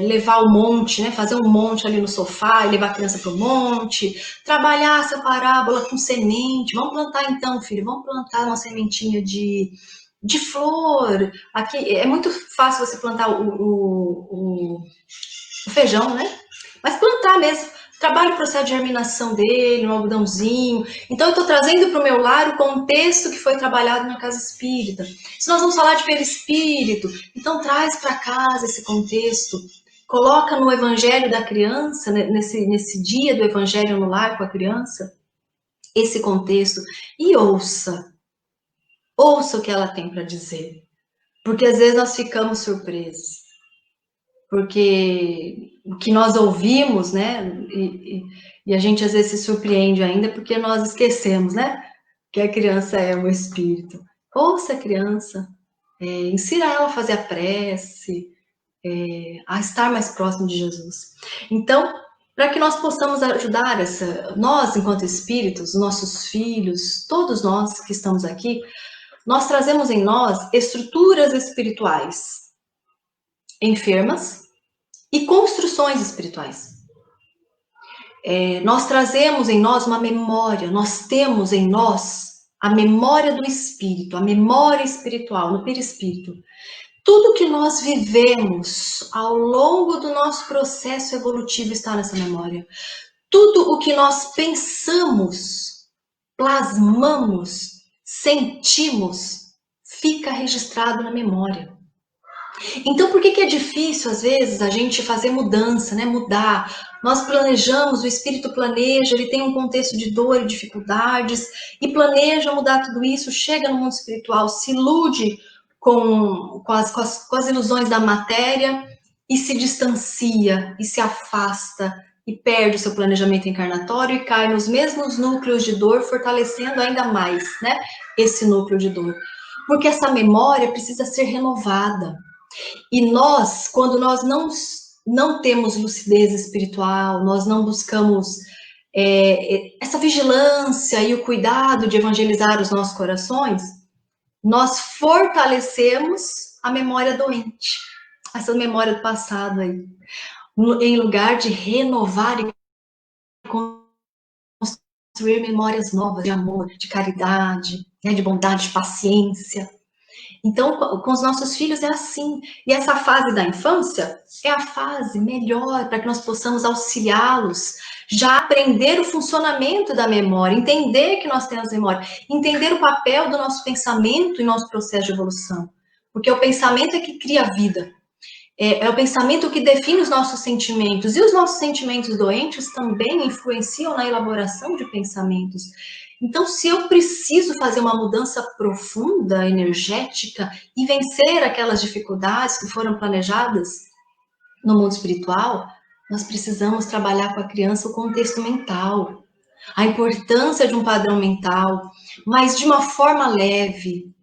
levar o monte, né? Fazer um monte ali no sofá e levar a criança para o monte, trabalhar essa parábola com semente. Vamos plantar então, filho, vamos plantar uma sementinha de flor. Aqui é muito fácil você plantar o feijão, né? Mas plantar mesmo. Trabalho o processo de germinação dele, um algodãozinho. Então, eu estou trazendo para o meu lar o contexto que foi trabalhado na casa espírita. Se nós vamos falar de perispírito, então traz para casa esse contexto. Coloca no evangelho da criança, nesse dia do evangelho no lar com a criança, esse contexto. E ouça. Ouça o que ela tem para dizer. Porque às vezes nós ficamos surpresos. Porque o que nós ouvimos, né, e a gente às vezes se surpreende ainda porque nós esquecemos, né, que a criança é um espírito. Ouça a criança, ensina ela a fazer a prece, a estar mais próximo de Jesus. Então, para que nós possamos ajudar nós, enquanto espíritos, nossos filhos, todos nós que estamos aqui, nós trazemos em nós estruturas espirituais enfermas e construções espirituais. nós trazemos em nós uma memória, nós temos em nós a memória do espírito, a memória espiritual, no perispírito. Tudo que nós vivemos ao longo do nosso processo evolutivo está nessa memória. Tudo o que nós pensamos, plasmamos, sentimos, fica registrado na memória. Então, por que é difícil, às vezes, a gente fazer mudança, né? Mudar. Nós planejamos, o espírito planeja, ele tem um contexto de dor e dificuldades, e planeja mudar tudo isso, chega no mundo espiritual, se ilude com as ilusões da matéria, e se distancia, e se afasta, e perde o seu planejamento encarnatório, e cai nos mesmos núcleos de dor, fortalecendo ainda mais, né? Esse núcleo de dor. Porque essa memória precisa ser renovada. E nós, quando nós não temos lucidez espiritual, nós não buscamos essa vigilância e o cuidado de evangelizar os nossos corações, nós fortalecemos a memória doente, essa memória do passado aí, em lugar de renovar e construir memórias novas de amor, de caridade, né, de bondade, de paciência. Então, com os nossos filhos é assim. E essa fase da infância é a fase melhor para que nós possamos auxiliá-los, já aprender o funcionamento da memória, entender que nós temos memória, entender o papel do nosso pensamento em nosso processo de evolução. Porque o pensamento é que cria a vida. É o pensamento que define os nossos sentimentos. E os nossos sentimentos doentes também influenciam na elaboração de pensamentos. Então, se eu preciso fazer uma mudança profunda, energética, e vencer aquelas dificuldades que foram planejadas no mundo espiritual, nós precisamos trabalhar com a criança o contexto mental, a importância de um padrão mental, mas de uma forma leve,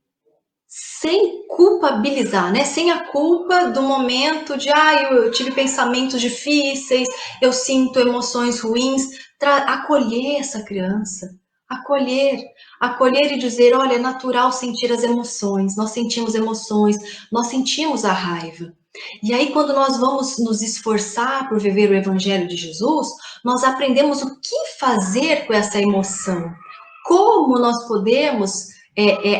sem culpabilizar, né? Sem a culpa do momento de, eu tive pensamentos difíceis, eu sinto emoções ruins, acolher essa criança. Acolher e dizer, olha, é natural sentir as emoções, nós sentimos emoções, nós sentimos a raiva. E aí, quando nós vamos nos esforçar por viver o Evangelho de Jesus, nós aprendemos o que fazer com essa emoção, como nós podemos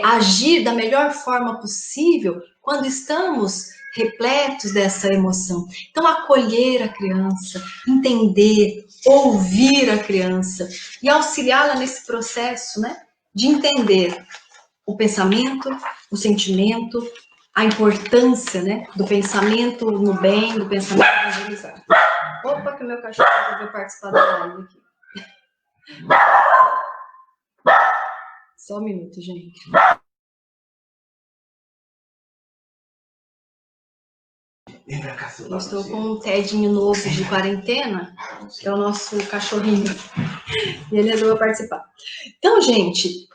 agir da melhor forma possível quando estamos repletos dessa emoção. Então, acolher a criança, entender, ouvir a criança e auxiliá-la nesse processo, né, de entender o pensamento, o sentimento, a importância, né, do pensamento no bem, do pensamento evangelizado. Opa, que o meu cachorro resolveu participar da live aqui. Só um minuto, gente. Eu estou com um Tedinho novo de quarentena, que é o nosso cachorrinho, e ele resolveu participar. Então, gente,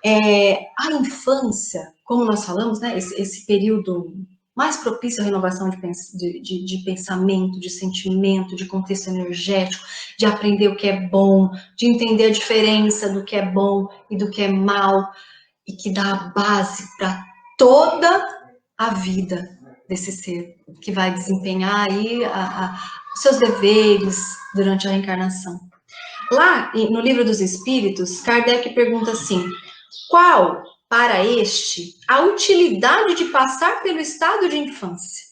a infância, como nós falamos, né, esse período mais propício à renovação de pensamento, de sentimento, de contexto energético, de aprender o que é bom, de entender a diferença do que é bom e do que é mal, e que dá a base para toda a vida desse ser, que vai desempenhar aí os seus deveres durante a reencarnação. Lá, no Livro dos Espíritos, Kardec pergunta assim, qual, para este, a utilidade de passar pelo estado de infância?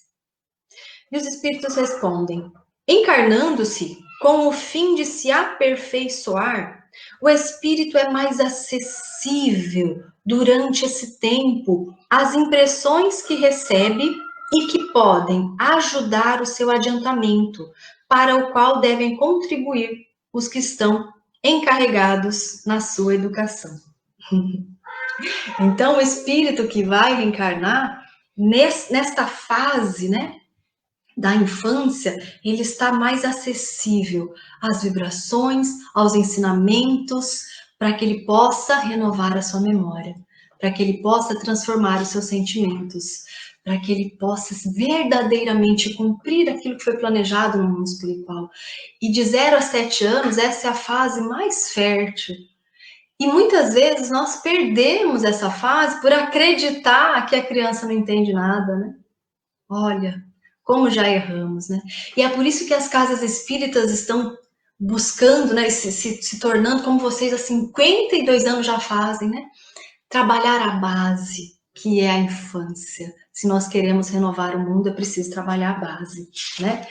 E os Espíritos respondem, encarnando-se com o fim de se aperfeiçoar, o espírito é mais acessível durante esse tempo às impressões que recebe e que podem ajudar o seu adiantamento, para o qual devem contribuir os que estão encarregados na sua educação. Então, o espírito que vai reencarnar, nesta fase, né, da infância, ele está mais acessível às vibrações, aos ensinamentos, para que ele possa renovar a sua memória, para que ele possa transformar os seus sentimentos, para que ele possa verdadeiramente cumprir aquilo que foi planejado no mundo espiritual. E de 0 a 7 anos, essa é a fase mais fértil. E muitas vezes nós perdemos essa fase por acreditar que a criança não entende nada, né? Olha, como já erramos, né? E é por isso que as casas espíritas estão buscando, né, se tornando como vocês há 52 anos já fazem, né? Trabalhar a base, que é a infância. Se nós queremos renovar o mundo, é preciso trabalhar a base, né?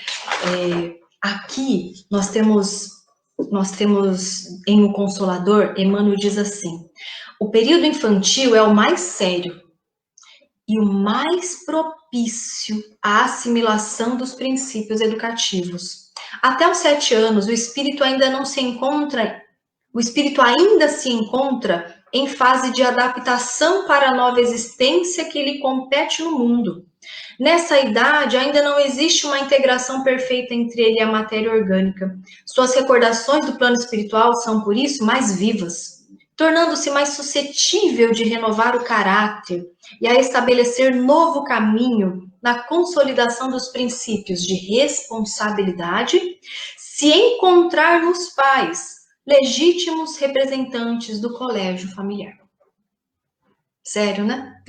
Aqui nós temos em O Consolador, Emmanuel diz assim: o período infantil é o mais sério e o mais propício à assimilação dos princípios educativos. Até os 7 anos, o espírito ainda se encontra em fase de adaptação para a nova existência que lhe compete no mundo. Nessa idade, ainda não existe uma integração perfeita entre ele e a matéria orgânica. Suas recordações do plano espiritual são, por isso, mais vivas, tornando-se mais suscetível de renovar o caráter e a estabelecer novo caminho na consolidação dos princípios de responsabilidade, se encontrar nos pais legítimos representantes do colégio familiar. Sério, né?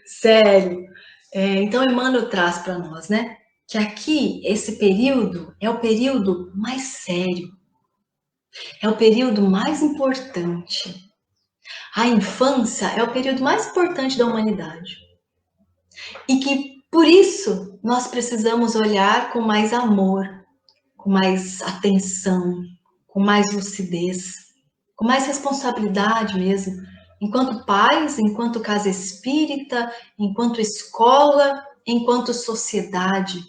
Sério. Então, Emmanuel traz para nós, né, que aqui, esse período é o período mais sério, é o período mais importante. A infância é o período mais importante da humanidade. E que, por isso, nós precisamos olhar com mais amor, com mais atenção, com mais lucidez, com mais responsabilidade mesmo, enquanto pais, enquanto casa espírita, enquanto escola, enquanto sociedade.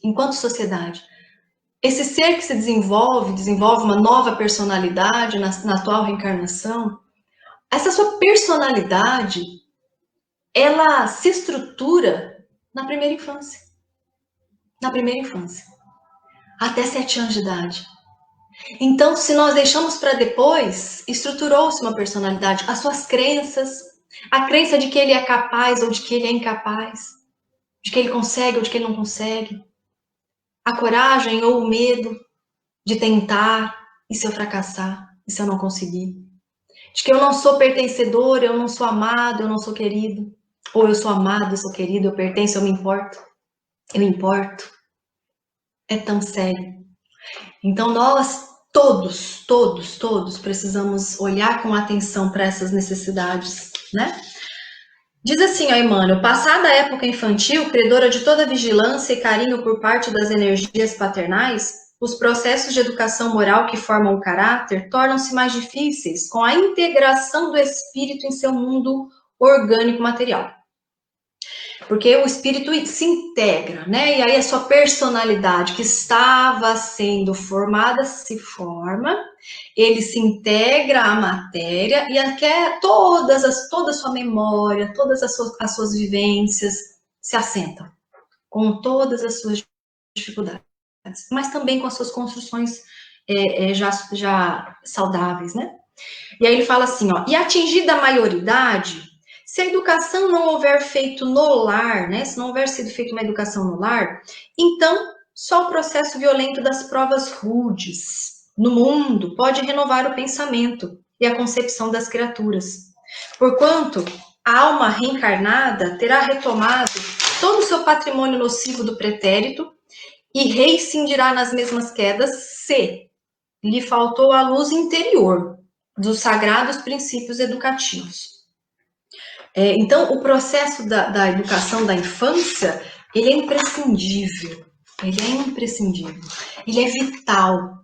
Enquanto sociedade. Esse ser que se desenvolve uma nova personalidade na atual reencarnação, essa sua personalidade, ela se estrutura na primeira infância. Na primeira infância. Até 7 anos de idade. Então, se nós deixamos para depois, estruturou-se uma personalidade, as suas crenças, a crença de que ele é capaz ou de que ele é incapaz, de que ele consegue ou de que ele não consegue, a coragem ou o medo de tentar, e se eu fracassar, e se eu não conseguir, de que eu não sou pertencedor, eu não sou amado, eu não sou querido, ou eu sou amado, eu sou querido, eu pertenço, eu me importo, eu importo. É tão sério. Então, nós todos precisamos olhar com atenção para essas necessidades, né? Diz assim, ó, Emmanuel: passada a época infantil, credora de toda vigilância e carinho por parte das energias paternais, os processos de educação moral que formam o caráter tornam-se mais difíceis com a integração do espírito em seu mundo orgânico material. Porque o espírito se integra, né? E aí a sua personalidade que estava sendo formada se forma, ele se integra à matéria e toda a sua memória, todas as suas vivências se assentam, com todas as suas dificuldades, mas também com as suas construções já saudáveis, né? E aí ele fala assim, ó: e atingida a maioridade, se a educação não houver feito no lar, né, se não houver sido feita uma educação no lar, então só o processo violento das provas rudes no mundo pode renovar o pensamento e a concepção das criaturas. Porquanto a alma reencarnada terá retomado todo o seu patrimônio nocivo do pretérito e reincidirá nas mesmas quedas se lhe faltou a luz interior dos sagrados princípios educativos. Então, o processo da educação da infância, ele é imprescindível, ele é vital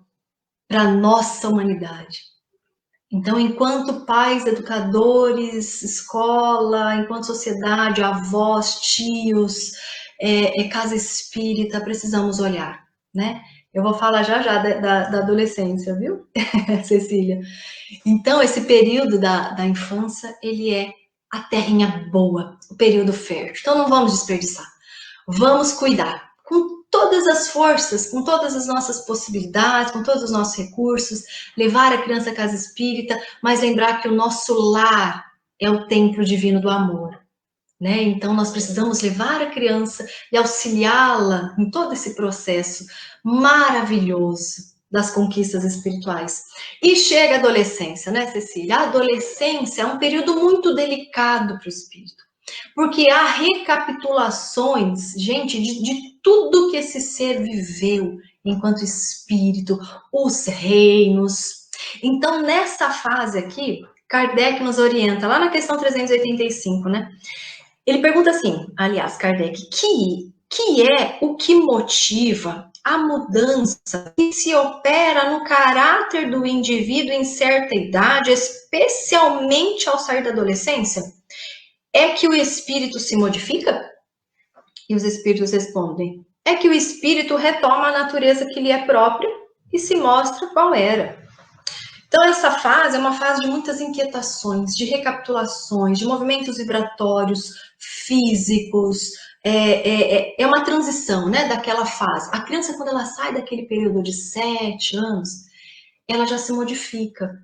para a nossa humanidade. Então, enquanto pais, educadores, escola, enquanto sociedade, avós, tios, casa espírita, precisamos olhar, né? Eu vou falar já da adolescência, viu, Cecília? Então, esse período da infância, ele é a terrinha boa, o período fértil. Então, não vamos desperdiçar. Vamos cuidar com todas as forças, com todas as nossas possibilidades, com todos os nossos recursos, levar a criança à casa espírita, mas lembrar que o nosso lar é o templo divino do amor, né? Então, nós precisamos levar a criança e auxiliá-la em todo esse processo maravilhoso das conquistas espirituais. E chega a adolescência, né, Cecília? A adolescência é um período muito delicado para o espírito, Porque há recapitulações, gente, de tudo que esse ser viveu enquanto espírito, os reinos. Então, nessa fase aqui, Kardec nos orienta, lá na questão 385, né? Ele pergunta assim, aliás, Kardec, que é o que motiva a mudança que se opera no caráter do indivíduo em certa idade, especialmente ao sair da adolescência? É que o espírito se modifica? E os espíritos respondem, é que o espírito retoma a natureza que lhe é própria e se mostra qual era. Então, essa fase é uma fase de muitas inquietações, de recapitulações, de movimentos vibratórios, físicos. É uma transição, né, daquela fase. A criança, quando ela sai daquele período de 7 anos, ela já se modifica.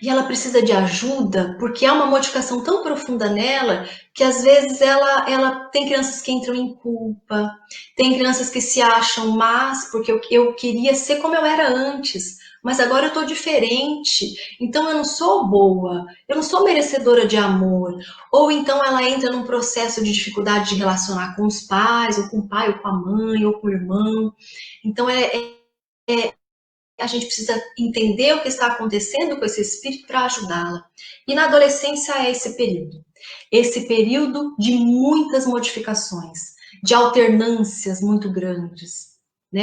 E ela precisa de ajuda, porque há uma modificação tão profunda nela, que às vezes ela tem crianças que entram em culpa, tem crianças que se acham más, porque eu queria ser como eu era antes, mas agora eu estou diferente, então eu não sou boa, eu não sou merecedora de amor. Ou então ela entra num processo de dificuldade de relacionar com os pais, ou com o pai, ou com a mãe, ou com o irmão. Então a gente precisa entender o que está acontecendo com esse espírito para ajudá-la. E na adolescência é esse período de muitas modificações, de alternâncias muito grandes, né?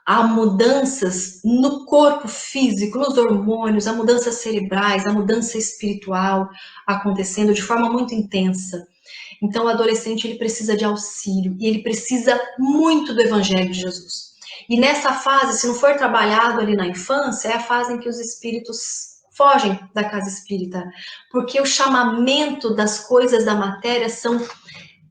Há mudanças no corpo físico, nos hormônios, há mudanças cerebrais, há mudança espiritual acontecendo de forma muito intensa. Então o adolescente ele precisa de auxílio e ele precisa muito do Evangelho de Jesus. E nessa fase, se não for trabalhado ali na infância, é a fase em que os espíritos fogem da casa espírita, porque o chamamento das coisas da matéria são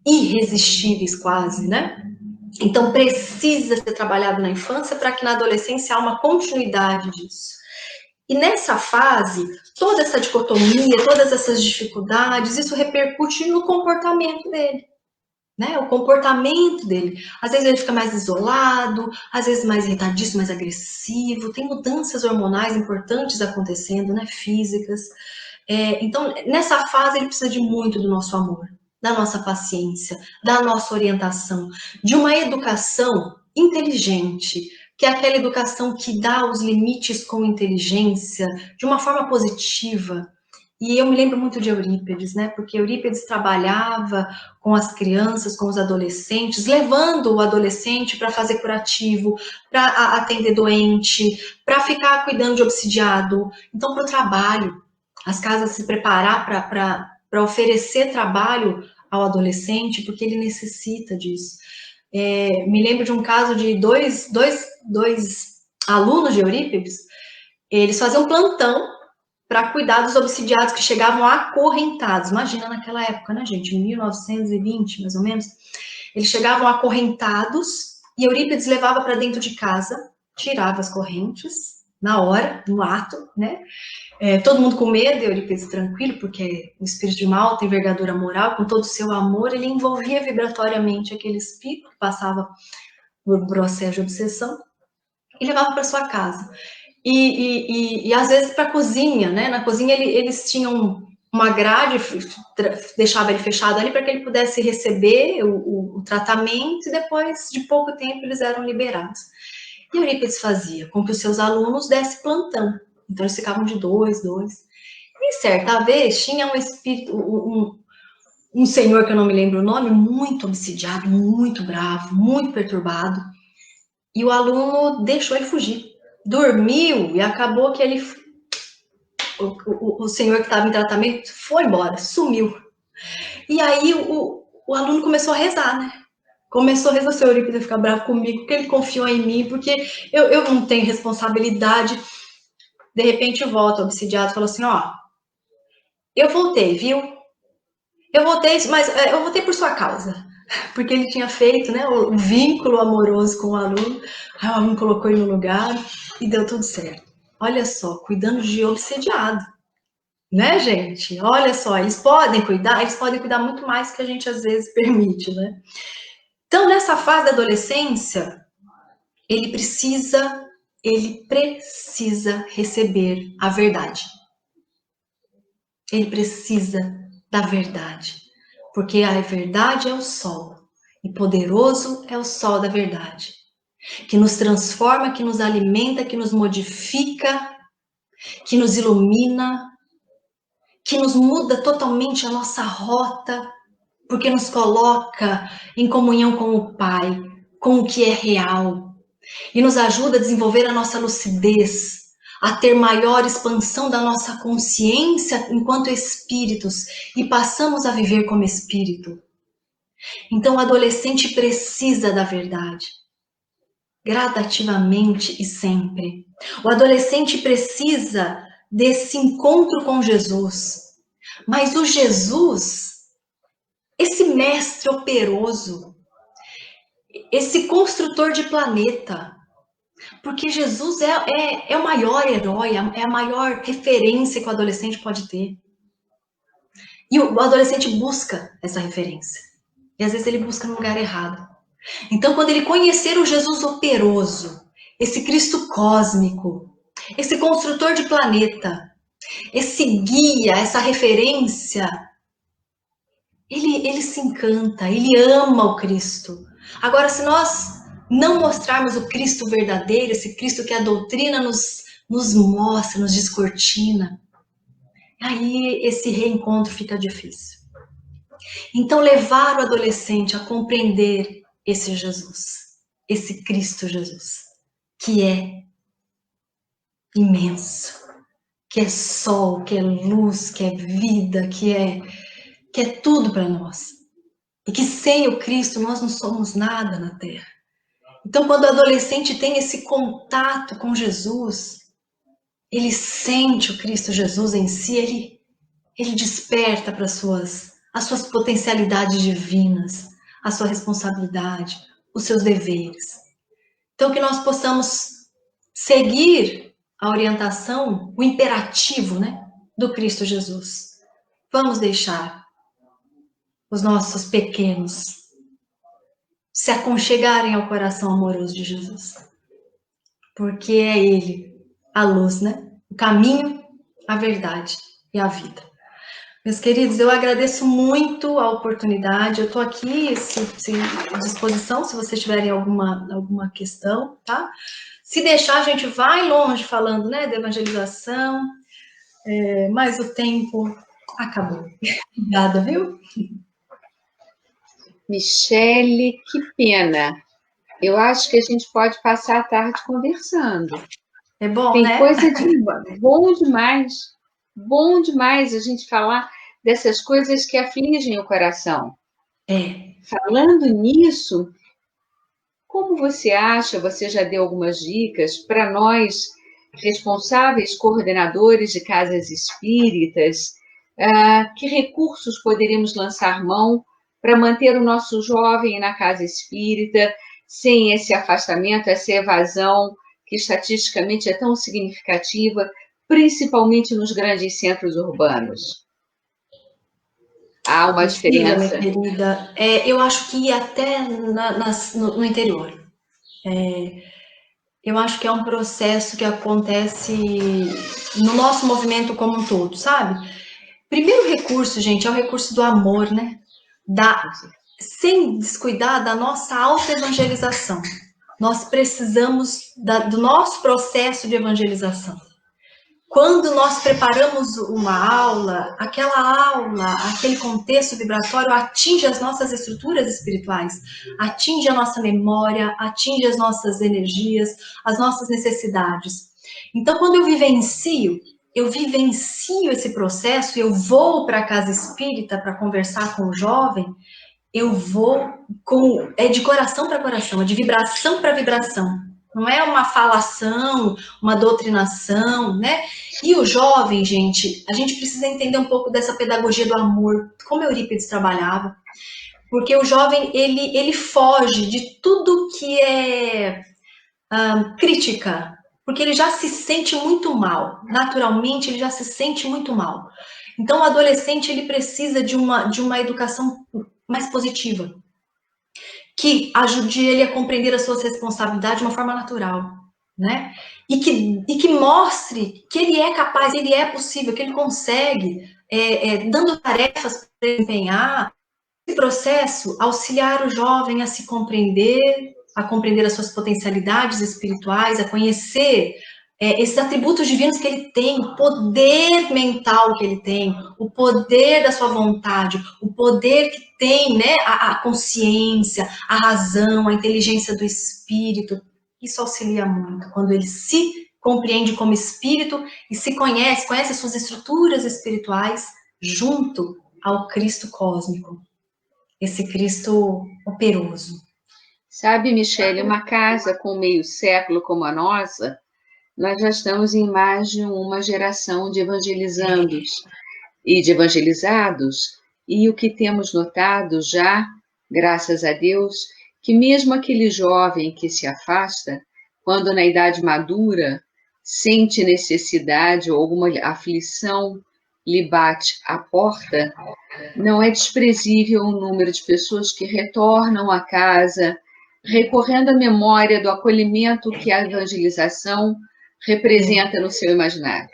irresistíveis quase, né? Então precisa ser trabalhado na infância para que na adolescência há uma continuidade disso. E nessa fase, toda essa dicotomia, todas essas dificuldades, isso repercute no comportamento dele. Né, o comportamento dele, às vezes ele fica mais isolado, às vezes mais irritadiço, mais agressivo, tem mudanças hormonais importantes acontecendo, né, físicas. Então, nessa fase ele precisa de muito do nosso amor, da nossa paciência, da nossa orientação, de uma educação inteligente, que é aquela educação que dá os limites com inteligência, de uma forma positiva. E eu me lembro muito de Eurípides, né? Porque Eurípides trabalhava com as crianças, com os adolescentes, levando o adolescente para fazer curativo, para atender doente, para ficar cuidando de obsidiado. Então, para o trabalho, as casas se preparar para oferecer trabalho ao adolescente, porque ele necessita disso. Me lembro de um caso de dois alunos de Eurípides, eles faziam plantão para cuidar dos obsidiados que chegavam acorrentados. Imagina naquela época, né, gente? Em 1920, mais ou menos. Eles chegavam acorrentados e Eurípides levava para dentro de casa, tirava as correntes, na hora, no ato, né? Todo mundo com medo, Eurípides tranquilo, porque o espírito de mal tem envergadura moral, com todo o seu amor, ele envolvia vibratoriamente aquele espírito que passava por processo de obsessão e levava para sua casa. E às vezes para a cozinha, né? Na cozinha eles tinham uma grade, deixava ele fechado ali para que ele pudesse receber o tratamento e depois de pouco tempo eles eram liberados. E Eurípides fazia com que os seus alunos dessem plantão. Então eles ficavam de dois. E certa vez tinha um espírito, um senhor que eu não me lembro o nome, muito obsidiado, muito bravo, muito perturbado. E o aluno deixou ele fugir. Dormiu e acabou que o senhor que estava em tratamento foi embora, sumiu. E aí o aluno começou a rezar, né? Começou a rezar, o senhor Eurípides a ficar bravo comigo, porque ele confiou em mim, porque eu não tenho responsabilidade. De repente volta o obsidiado e falou assim, ó, eu voltei, viu? Eu voltei, mas eu voltei por sua causa. Porque ele tinha feito, né, o vínculo amoroso com o aluno, aí o aluno colocou ele no lugar e deu tudo certo. Olha só, cuidando de obsediado, né, gente? Olha só, eles podem cuidar muito mais que a gente às vezes permite, né? Então, nessa fase da adolescência, ele precisa receber a verdade. Ele precisa da verdade. porque a verdade é o sol, e poderoso é o sol da verdade, que nos transforma, que nos alimenta, que nos modifica, que nos ilumina, que nos muda totalmente a nossa rota, porque nos coloca em comunhão com o Pai, com o que é real, e nos ajuda a desenvolver a nossa lucidez, a ter maior expansão da nossa consciência enquanto espíritos, e passamos a viver como espírito. Então o adolescente precisa da verdade, gradativamente e sempre. O adolescente precisa desse encontro com Jesus, mas o Jesus, esse mestre operoso, esse construtor de planeta, porque Jesus é o maior herói, é a maior referência que o adolescente pode ter. E o adolescente busca essa referência. E às vezes ele busca no lugar errado. Então, quando ele conhecer o Jesus operoso, esse Cristo cósmico, esse construtor de planeta, esse guia, essa referência, ele se encanta, ele ama o Cristo. Agora, se nós não mostrarmos o Cristo verdadeiro, esse Cristo que a doutrina nos mostra, nos descortina, aí esse reencontro fica difícil. Então, levar o adolescente a compreender esse Jesus, esse Cristo Jesus, que é imenso, que é sol, que é luz, que é vida, que é tudo para nós. E que sem o Cristo nós não somos nada na Terra. Então, quando o adolescente tem esse contato com Jesus, ele sente o Cristo Jesus em si, ele desperta para as suas potencialidades divinas, a sua responsabilidade, os seus deveres. Então, que nós possamos seguir a orientação, o imperativo, né, do Cristo Jesus. Vamos deixar os nossos pequenos se aconchegarem ao coração amoroso de Jesus. Porque é Ele a luz, né? O caminho, a verdade e a vida. Meus queridos, eu agradeço muito a oportunidade. Eu estou aqui à disposição, se vocês tiverem alguma questão, tá? Se deixar, a gente vai longe falando, né, de evangelização, mas o tempo acabou. Obrigada, viu? Michele, que pena. Eu acho que a gente pode passar a tarde conversando. É bom, Tem né? coisa de bom demais a gente falar dessas coisas que afligem o coração. Falando nisso, como você acha, você já deu algumas dicas para nós, responsáveis, coordenadores de casas espíritas, que recursos poderíamos lançar mão para manter o nosso jovem na casa espírita, sem esse afastamento, essa evasão, que estatisticamente é tão significativa, principalmente nos grandes centros urbanos? Há uma diferença. Minha querida, eu acho que até no interior. Eu acho que é um processo que acontece no nosso movimento como um todo, sabe? Primeiro recurso, gente, é o recurso do amor, né? Sem descuidar da nossa auto-evangelização. Nós precisamos do nosso processo de evangelização. Quando nós preparamos uma aula, aquele contexto vibratório atinge as nossas estruturas espirituais, atinge a nossa memória, atinge as nossas energias, as nossas necessidades. Então, quando eu vivencio esse processo, eu vou para a casa espírita para conversar com o jovem, eu vou de coração para coração, é de vibração para vibração. Não é uma falação, uma doutrinação, né? E o jovem, gente, a gente precisa entender um pouco dessa pedagogia do amor, como Eurípides trabalhava, porque o jovem, ele foge de tudo que é crítica, porque ele já se sente muito mal, naturalmente ele já se sente muito mal. Então o adolescente, ele precisa de uma educação mais positiva, que ajude ele a compreender as suas responsabilidades de uma forma natural, né? E que mostre que ele é capaz, ele é possível, que ele consegue, dando tarefas para desempenhar, processo, auxiliar o jovem a se compreender, a compreender as suas potencialidades espirituais, a conhecer esses atributos divinos que ele tem, o poder mental que ele tem, o poder da sua vontade, o poder que tem, né, a consciência, a razão, a inteligência do espírito. Isso auxilia muito, quando ele se compreende como espírito e se conhece as suas estruturas espirituais junto ao Cristo cósmico, esse Cristo operoso. Sabe, Michele, uma casa com meio século como a nossa, nós já estamos em mais de uma geração de evangelizandos e de evangelizados, e o que temos notado já, graças a Deus, que mesmo aquele jovem que se afasta, quando na idade madura sente necessidade ou alguma aflição lhe bate à porta, não é desprezível o número de pessoas que retornam à casa, recorrendo à memória do acolhimento que a evangelização representa no seu imaginário.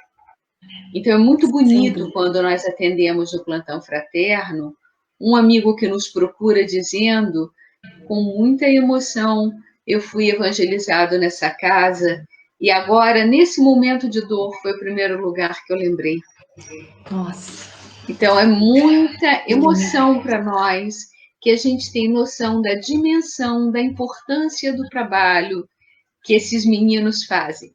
Então, é muito bonito quando nós atendemos no plantão fraterno um amigo que nos procura dizendo, com muita emoção, eu fui evangelizado nessa casa e agora, nesse momento de dor, foi o primeiro lugar que eu lembrei. Nossa. Então, é muita emoção para nós que a gente tem noção da dimensão, da importância do trabalho que esses meninos fazem.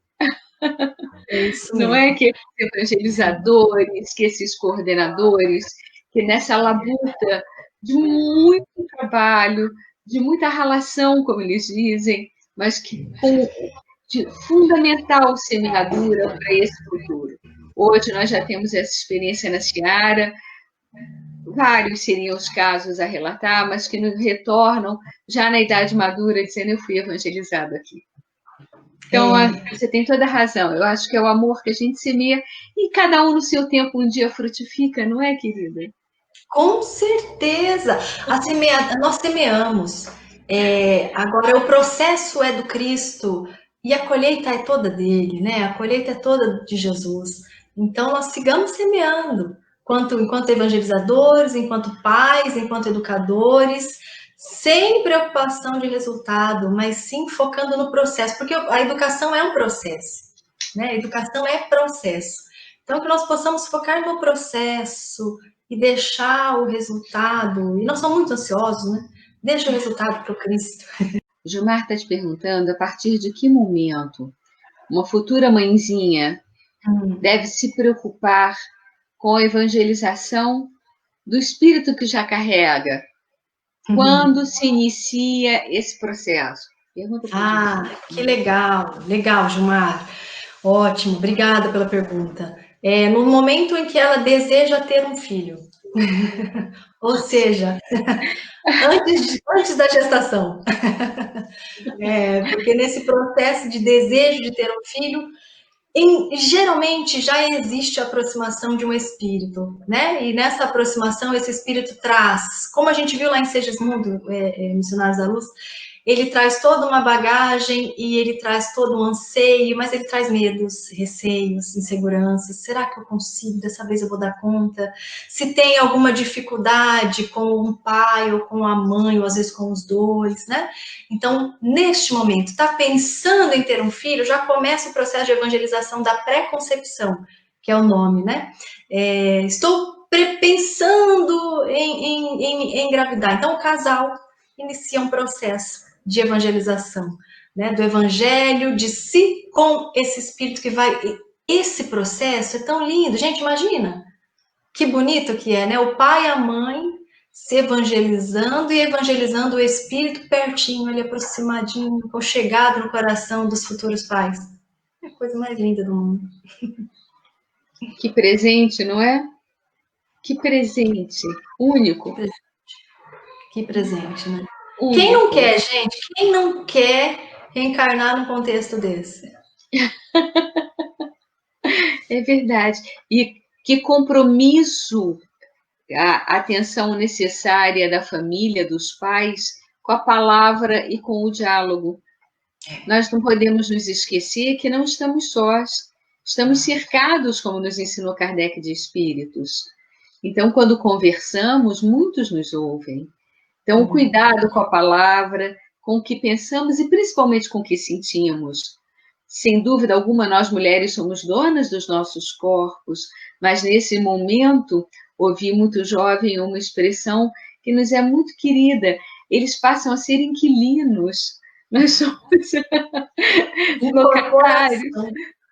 Não é que esses evangelizadores, que esses coordenadores, que nessa labuta de muito trabalho, de muita relação, como eles dizem, mas que com de fundamental semeadura para esse futuro. Hoje nós já temos essa experiência na Seara, vários seriam os casos a relatar, mas que nos retornam já na idade madura, dizendo eu fui evangelizado aqui. Então, você tem toda a razão. Eu acho que é o amor que a gente semeia e cada um no seu tempo um dia frutifica, não é, querida? Com certeza. Nós semeamos. Agora, o processo é do Cristo e a colheita é toda dele, né? A colheita é toda de Jesus. Então, nós sigamos semeando, enquanto evangelizadores, enquanto pais, enquanto educadores, sem preocupação de resultado, mas sim focando no processo, porque a educação é um processo, né? A educação é processo. Então, que nós possamos focar no processo e deixar o resultado, e nós somos muito ansiosos, né? Deixa o resultado para o Cristo. Gilmar está te perguntando a partir de que momento uma futura mãezinha deve se preocupar com a evangelização do espírito que já carrega. Quando se inicia esse processo? Que legal, legal, Gilmar. Ótimo, obrigada pela pergunta. No momento em que ela deseja ter um filho, ou seja, antes da gestação. Porque nesse processo de desejo de ter um filho, geralmente já existe a aproximação de um espírito, né? E nessa aproximação, esse espírito traz, como a gente viu lá em Segismundo, Missionários da Luz, ele traz toda uma bagagem e ele traz todo um anseio, mas ele traz medos, receios, inseguranças. Será que eu consigo? Dessa vez eu vou dar conta? Se tem alguma dificuldade com um pai ou com a mãe, ou às vezes com os dois, né? Então, neste momento, está pensando em ter um filho, já começa o processo de evangelização da pré-concepção, que é o nome, né? Estou pensando em engravidar. Então, o casal inicia um processo de evangelização, né? Do evangelho de si com esse espírito que vai... Esse processo é tão lindo. Gente, imagina que bonito que é, né? O pai e a mãe se evangelizando e evangelizando o espírito pertinho, ali aproximadinho, chegado no coração dos futuros pais. É a coisa mais linda do mundo. Que presente, não é? Que presente único. Que presente, né? Único. Quem não quer, gente? Quem não quer reencarnar num contexto desse? É verdade. E que compromisso, a atenção necessária da família, dos pais, com a palavra e com o diálogo. Nós não podemos nos esquecer que não estamos sós. Estamos cercados, como nos ensinou Kardec, de espíritos. Então, quando conversamos, muitos nos ouvem. Então, o cuidado com a palavra, com o que pensamos e principalmente com o que sentimos. Sem dúvida alguma, nós mulheres somos donas dos nossos corpos, mas nesse momento, ouvi muito jovem uma expressão que nos é muito querida: eles passam a ser inquilinos. Nós somos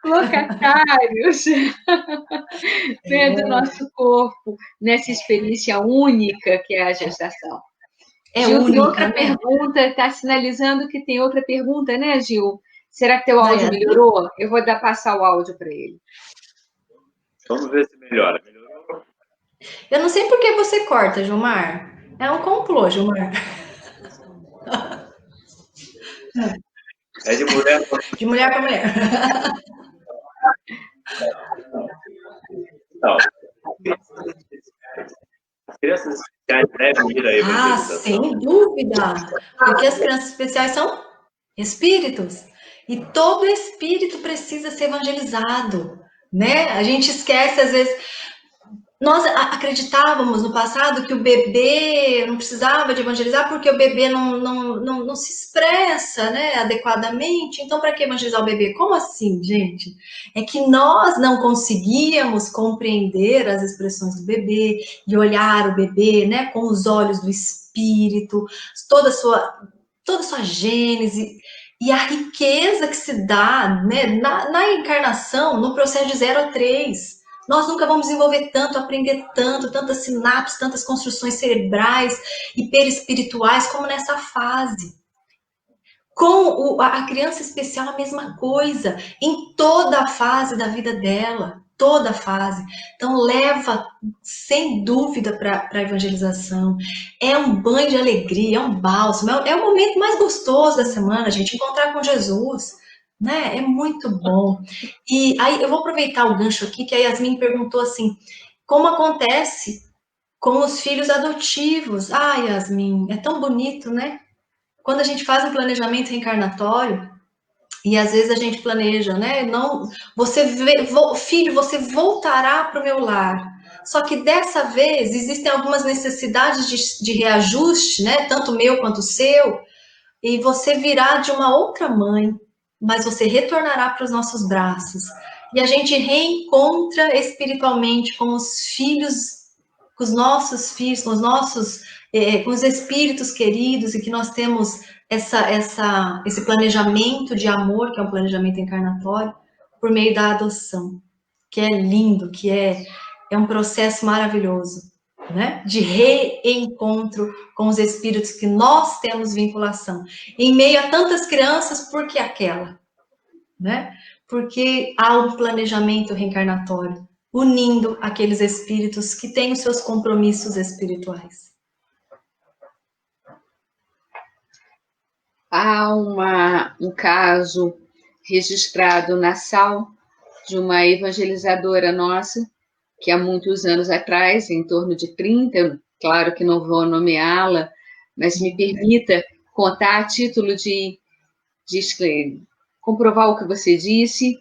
locatários né, do nosso corpo, nessa experiência única que é a gestação. Gil, única, tem outra pergunta, está sinalizando que tem outra pergunta, né, Gil? Será que teu áudio melhorou? Eu vou passar o áudio para ele. Vamos ver se melhora. Melhorou? Eu não sei por que você corta, Gilmar. É um complô, Gilmar. É de mulher para de mulher para mulher. Não. As crianças especiais devem ir à evangelização. Sem dúvida. Porque as crianças especiais são espíritos. E todo espírito precisa ser evangelizado, né? A gente esquece, às vezes... Nós acreditávamos no passado que o bebê não precisava de evangelizar porque o bebê não se expressa, né, adequadamente. Então, para que evangelizar o bebê? Como assim, gente? É que nós não conseguíamos compreender as expressões do bebê e olhar o bebê, né, com os olhos do espírito, toda a sua gênese e a riqueza que se dá, né, na encarnação, no processo de 0 a 3. Nós nunca vamos desenvolver tanto, aprender tanto, tantas sinapses, tantas construções cerebrais e perispirituais como nessa fase. Com a criança especial, a mesma coisa, em toda a fase da vida dela, toda a fase. Então, leva, sem dúvida, para a evangelização. É um banho de alegria, é um bálsamo, é o momento mais gostoso da semana, a gente encontrar com Jesus. Né? É muito bom. E aí eu vou aproveitar o gancho aqui, que a Yasmin perguntou assim, como acontece com os filhos adotivos? Ah, Yasmin, é tão bonito, né? Quando a gente faz um planejamento reencarnatório, e às vezes a gente planeja, né? Não, filho, você voltará para o meu lar. Só que dessa vez existem algumas necessidades de reajuste, né? Tanto meu quanto seu, e você virá de uma outra mãe, mas você retornará para os nossos braços. E a gente reencontra espiritualmente com os filhos, com os nossos filhos, com os espíritos queridos, e que nós temos esse planejamento de amor, que é um planejamento encarnatório, por meio da adoção, que é lindo, que é um processo maravilhoso, né? De reencontro com os espíritos que nós temos vinculação. Em meio a tantas crianças, por que aquela? Né? Porque há um planejamento reencarnatório, unindo aqueles espíritos que têm os seus compromissos espirituais. Há um caso registrado na SAL de uma evangelizadora nossa, que há muitos anos atrás, em torno de 30, claro que não vou nomeá-la, mas me permita contar a título de comprovar o que você disse.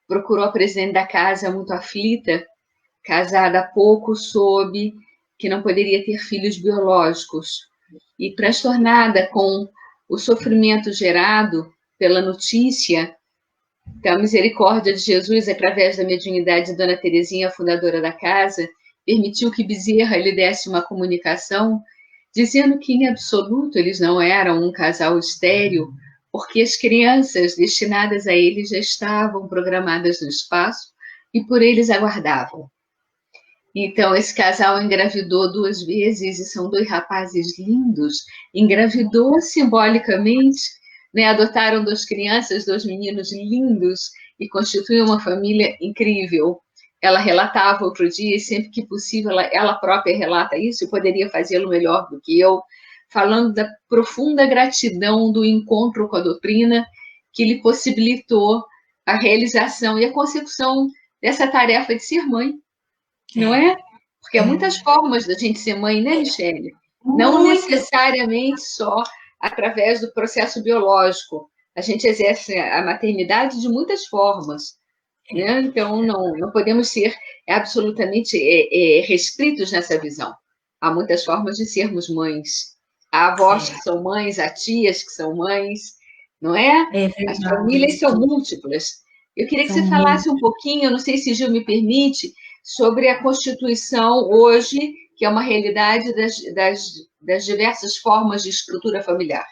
Procurou a presidente da casa muito aflita, casada há pouco, soube que não poderia ter filhos biológicos. E transtornada com o sofrimento gerado pela notícia, então, a misericórdia de Jesus, através da mediunidade de Dona Terezinha, fundadora da casa, permitiu que Bezerra lhe desse uma comunicação dizendo que, em absoluto, eles não eram um casal estéril, porque as crianças destinadas a eles já estavam programadas no espaço e por eles aguardavam. Então, esse casal engravidou 2 vezes e são 2 rapazes lindos. Engravidou simbolicamente, né? Adotaram 2 crianças, 2 meninos lindos e constituem uma família incrível. Ela relatava outro dia, e sempre que possível, ela própria relata isso, e poderia fazê-lo melhor do que eu, falando da profunda gratidão do encontro com a doutrina que lhe possibilitou a realização e a consecução dessa tarefa de ser mãe. Não é? Porque há muitas formas da gente ser mãe, né, Michele? Não necessariamente só através do processo biológico. A gente exerce a maternidade de muitas formas. né? Então, não podemos ser absolutamente restritos nessa visão. Há muitas formas de sermos mães. Há avós que são mães, há tias que são mães, não é? É As verdade, famílias são isso. múltiplas. Eu queria que São você muito. falasse um pouquinho, não sei se Gil me permite, sobre a Constituição hoje, que é uma realidade das diversas formas de estrutura familiar.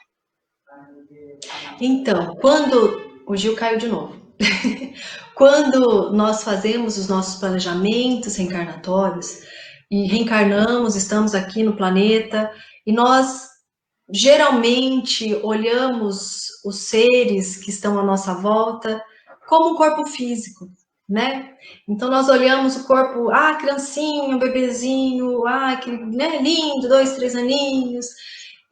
Então, quando o Gil caiu de novo. Quando nós fazemos os nossos planejamentos reencarnatórios e reencarnamos, estamos aqui no planeta e nós geralmente olhamos os seres que estão à nossa volta como um corpo físico, né? Então nós olhamos o corpo, criancinho, bebezinho, que né, lindo, 2, 3 aninhos,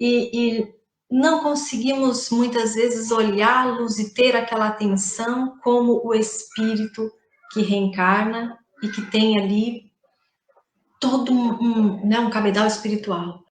e não conseguimos muitas vezes olhá-los e ter aquela atenção como o espírito que reencarna e que tem ali todo um cabedal espiritual.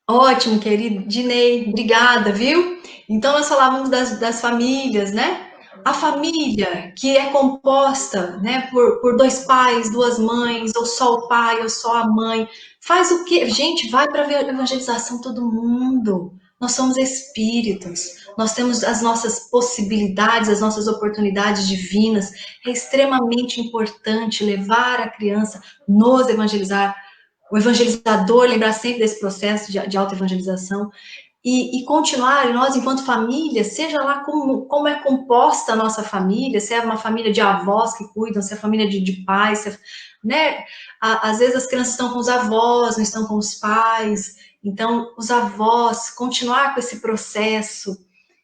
Ótimo, querido Dinei, obrigada, viu? Então, nós falávamos das famílias, né? A família que é composta, né, por dois pais, duas mães, ou só o pai, ou só a mãe, faz o quê? Gente, vai para a evangelização todo mundo. Nós somos espíritos, nós temos as nossas possibilidades, as nossas oportunidades divinas. É extremamente importante levar a criança, nos evangelizar, o evangelizador lembrar sempre desse processo de autoevangelização e continuar, nós enquanto família, seja lá como é composta a nossa família, se é uma família de avós que cuidam, se é família de pais, né? Às vezes as crianças estão com os avós, não estão com os pais, então os avós, continuar com esse processo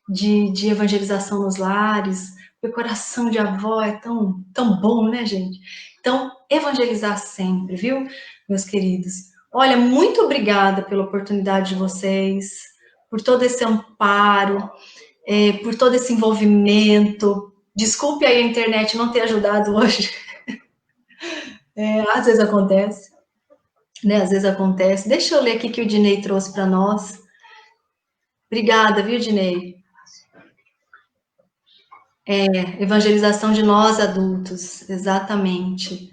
de evangelização nos lares, porque o coração de avó é tão bom, né, gente? Então, evangelizar sempre, viu, meus queridos? Olha, muito obrigada pela oportunidade de vocês, por todo esse amparo, por todo esse envolvimento. Desculpe aí a internet não ter ajudado hoje. Às vezes acontece, né? Às vezes acontece. Deixa eu ler aqui que o Dinei trouxe para nós. Obrigada, viu, Dinei? Evangelização de nós adultos, exatamente.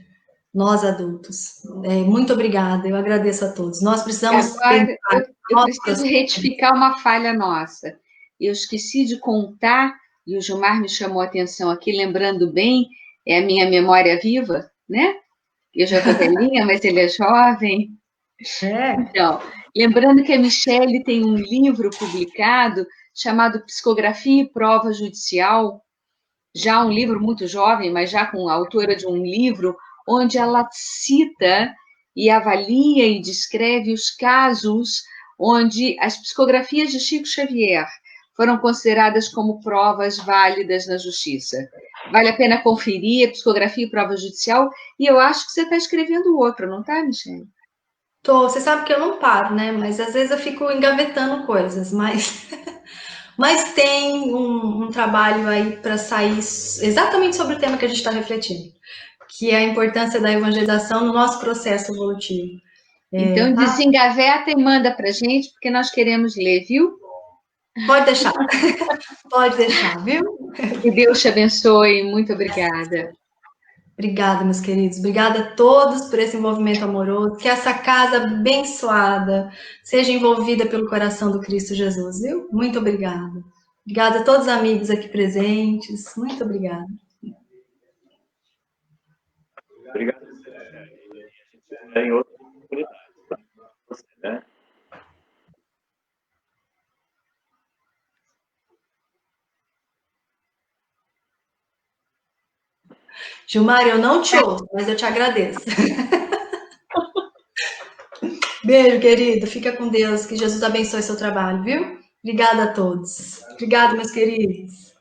Nós adultos. Muito obrigada, eu agradeço a todos. Nós E precisamos agora pensar eu no nosso preciso processo. retificar uma falha nossa. Eu esqueci de contar, e o Gilmar me chamou a atenção aqui, lembrando bem, é a minha memória viva, né? Eu já estou velhinha, mas ele é jovem. É, Então, lembrando que a Michelle tem um livro publicado chamado Psicografia e Prova Judicial, já um livro muito jovem, mas já com a autora de um livro, onde ela cita e avalia e descreve os casos onde as psicografias de Chico Xavier foram consideradas como provas válidas na justiça. Vale a pena conferir a psicografia e prova judicial, e eu acho que você está escrevendo outro, não está, Michelle? você sabe que eu não paro, né? Mas às vezes eu fico engavetando coisas, mas tem um trabalho aí para sair exatamente sobre o tema que a gente está refletindo, que é a importância da evangelização no nosso processo evolutivo. Então, Tá? desengaveta e manda para a gente, porque nós queremos ler, viu? Pode deixar, pode deixar, viu? Que Deus te abençoe. Muito obrigada. Obrigada, meus queridos. Obrigada a todos por esse envolvimento amoroso. Que essa casa abençoada seja envolvida pelo coração do Cristo Jesus, viu? Muito obrigada. Obrigada a todos os amigos aqui presentes. Muito obrigada. Obrigado. Em outras oportunidades. Você, né? Gilmar, eu não te ouço, mas eu te agradeço. Beijo, querido. Fica com Deus. Que Jesus abençoe seu trabalho, viu? Obrigada a todos. Obrigada, meus queridos.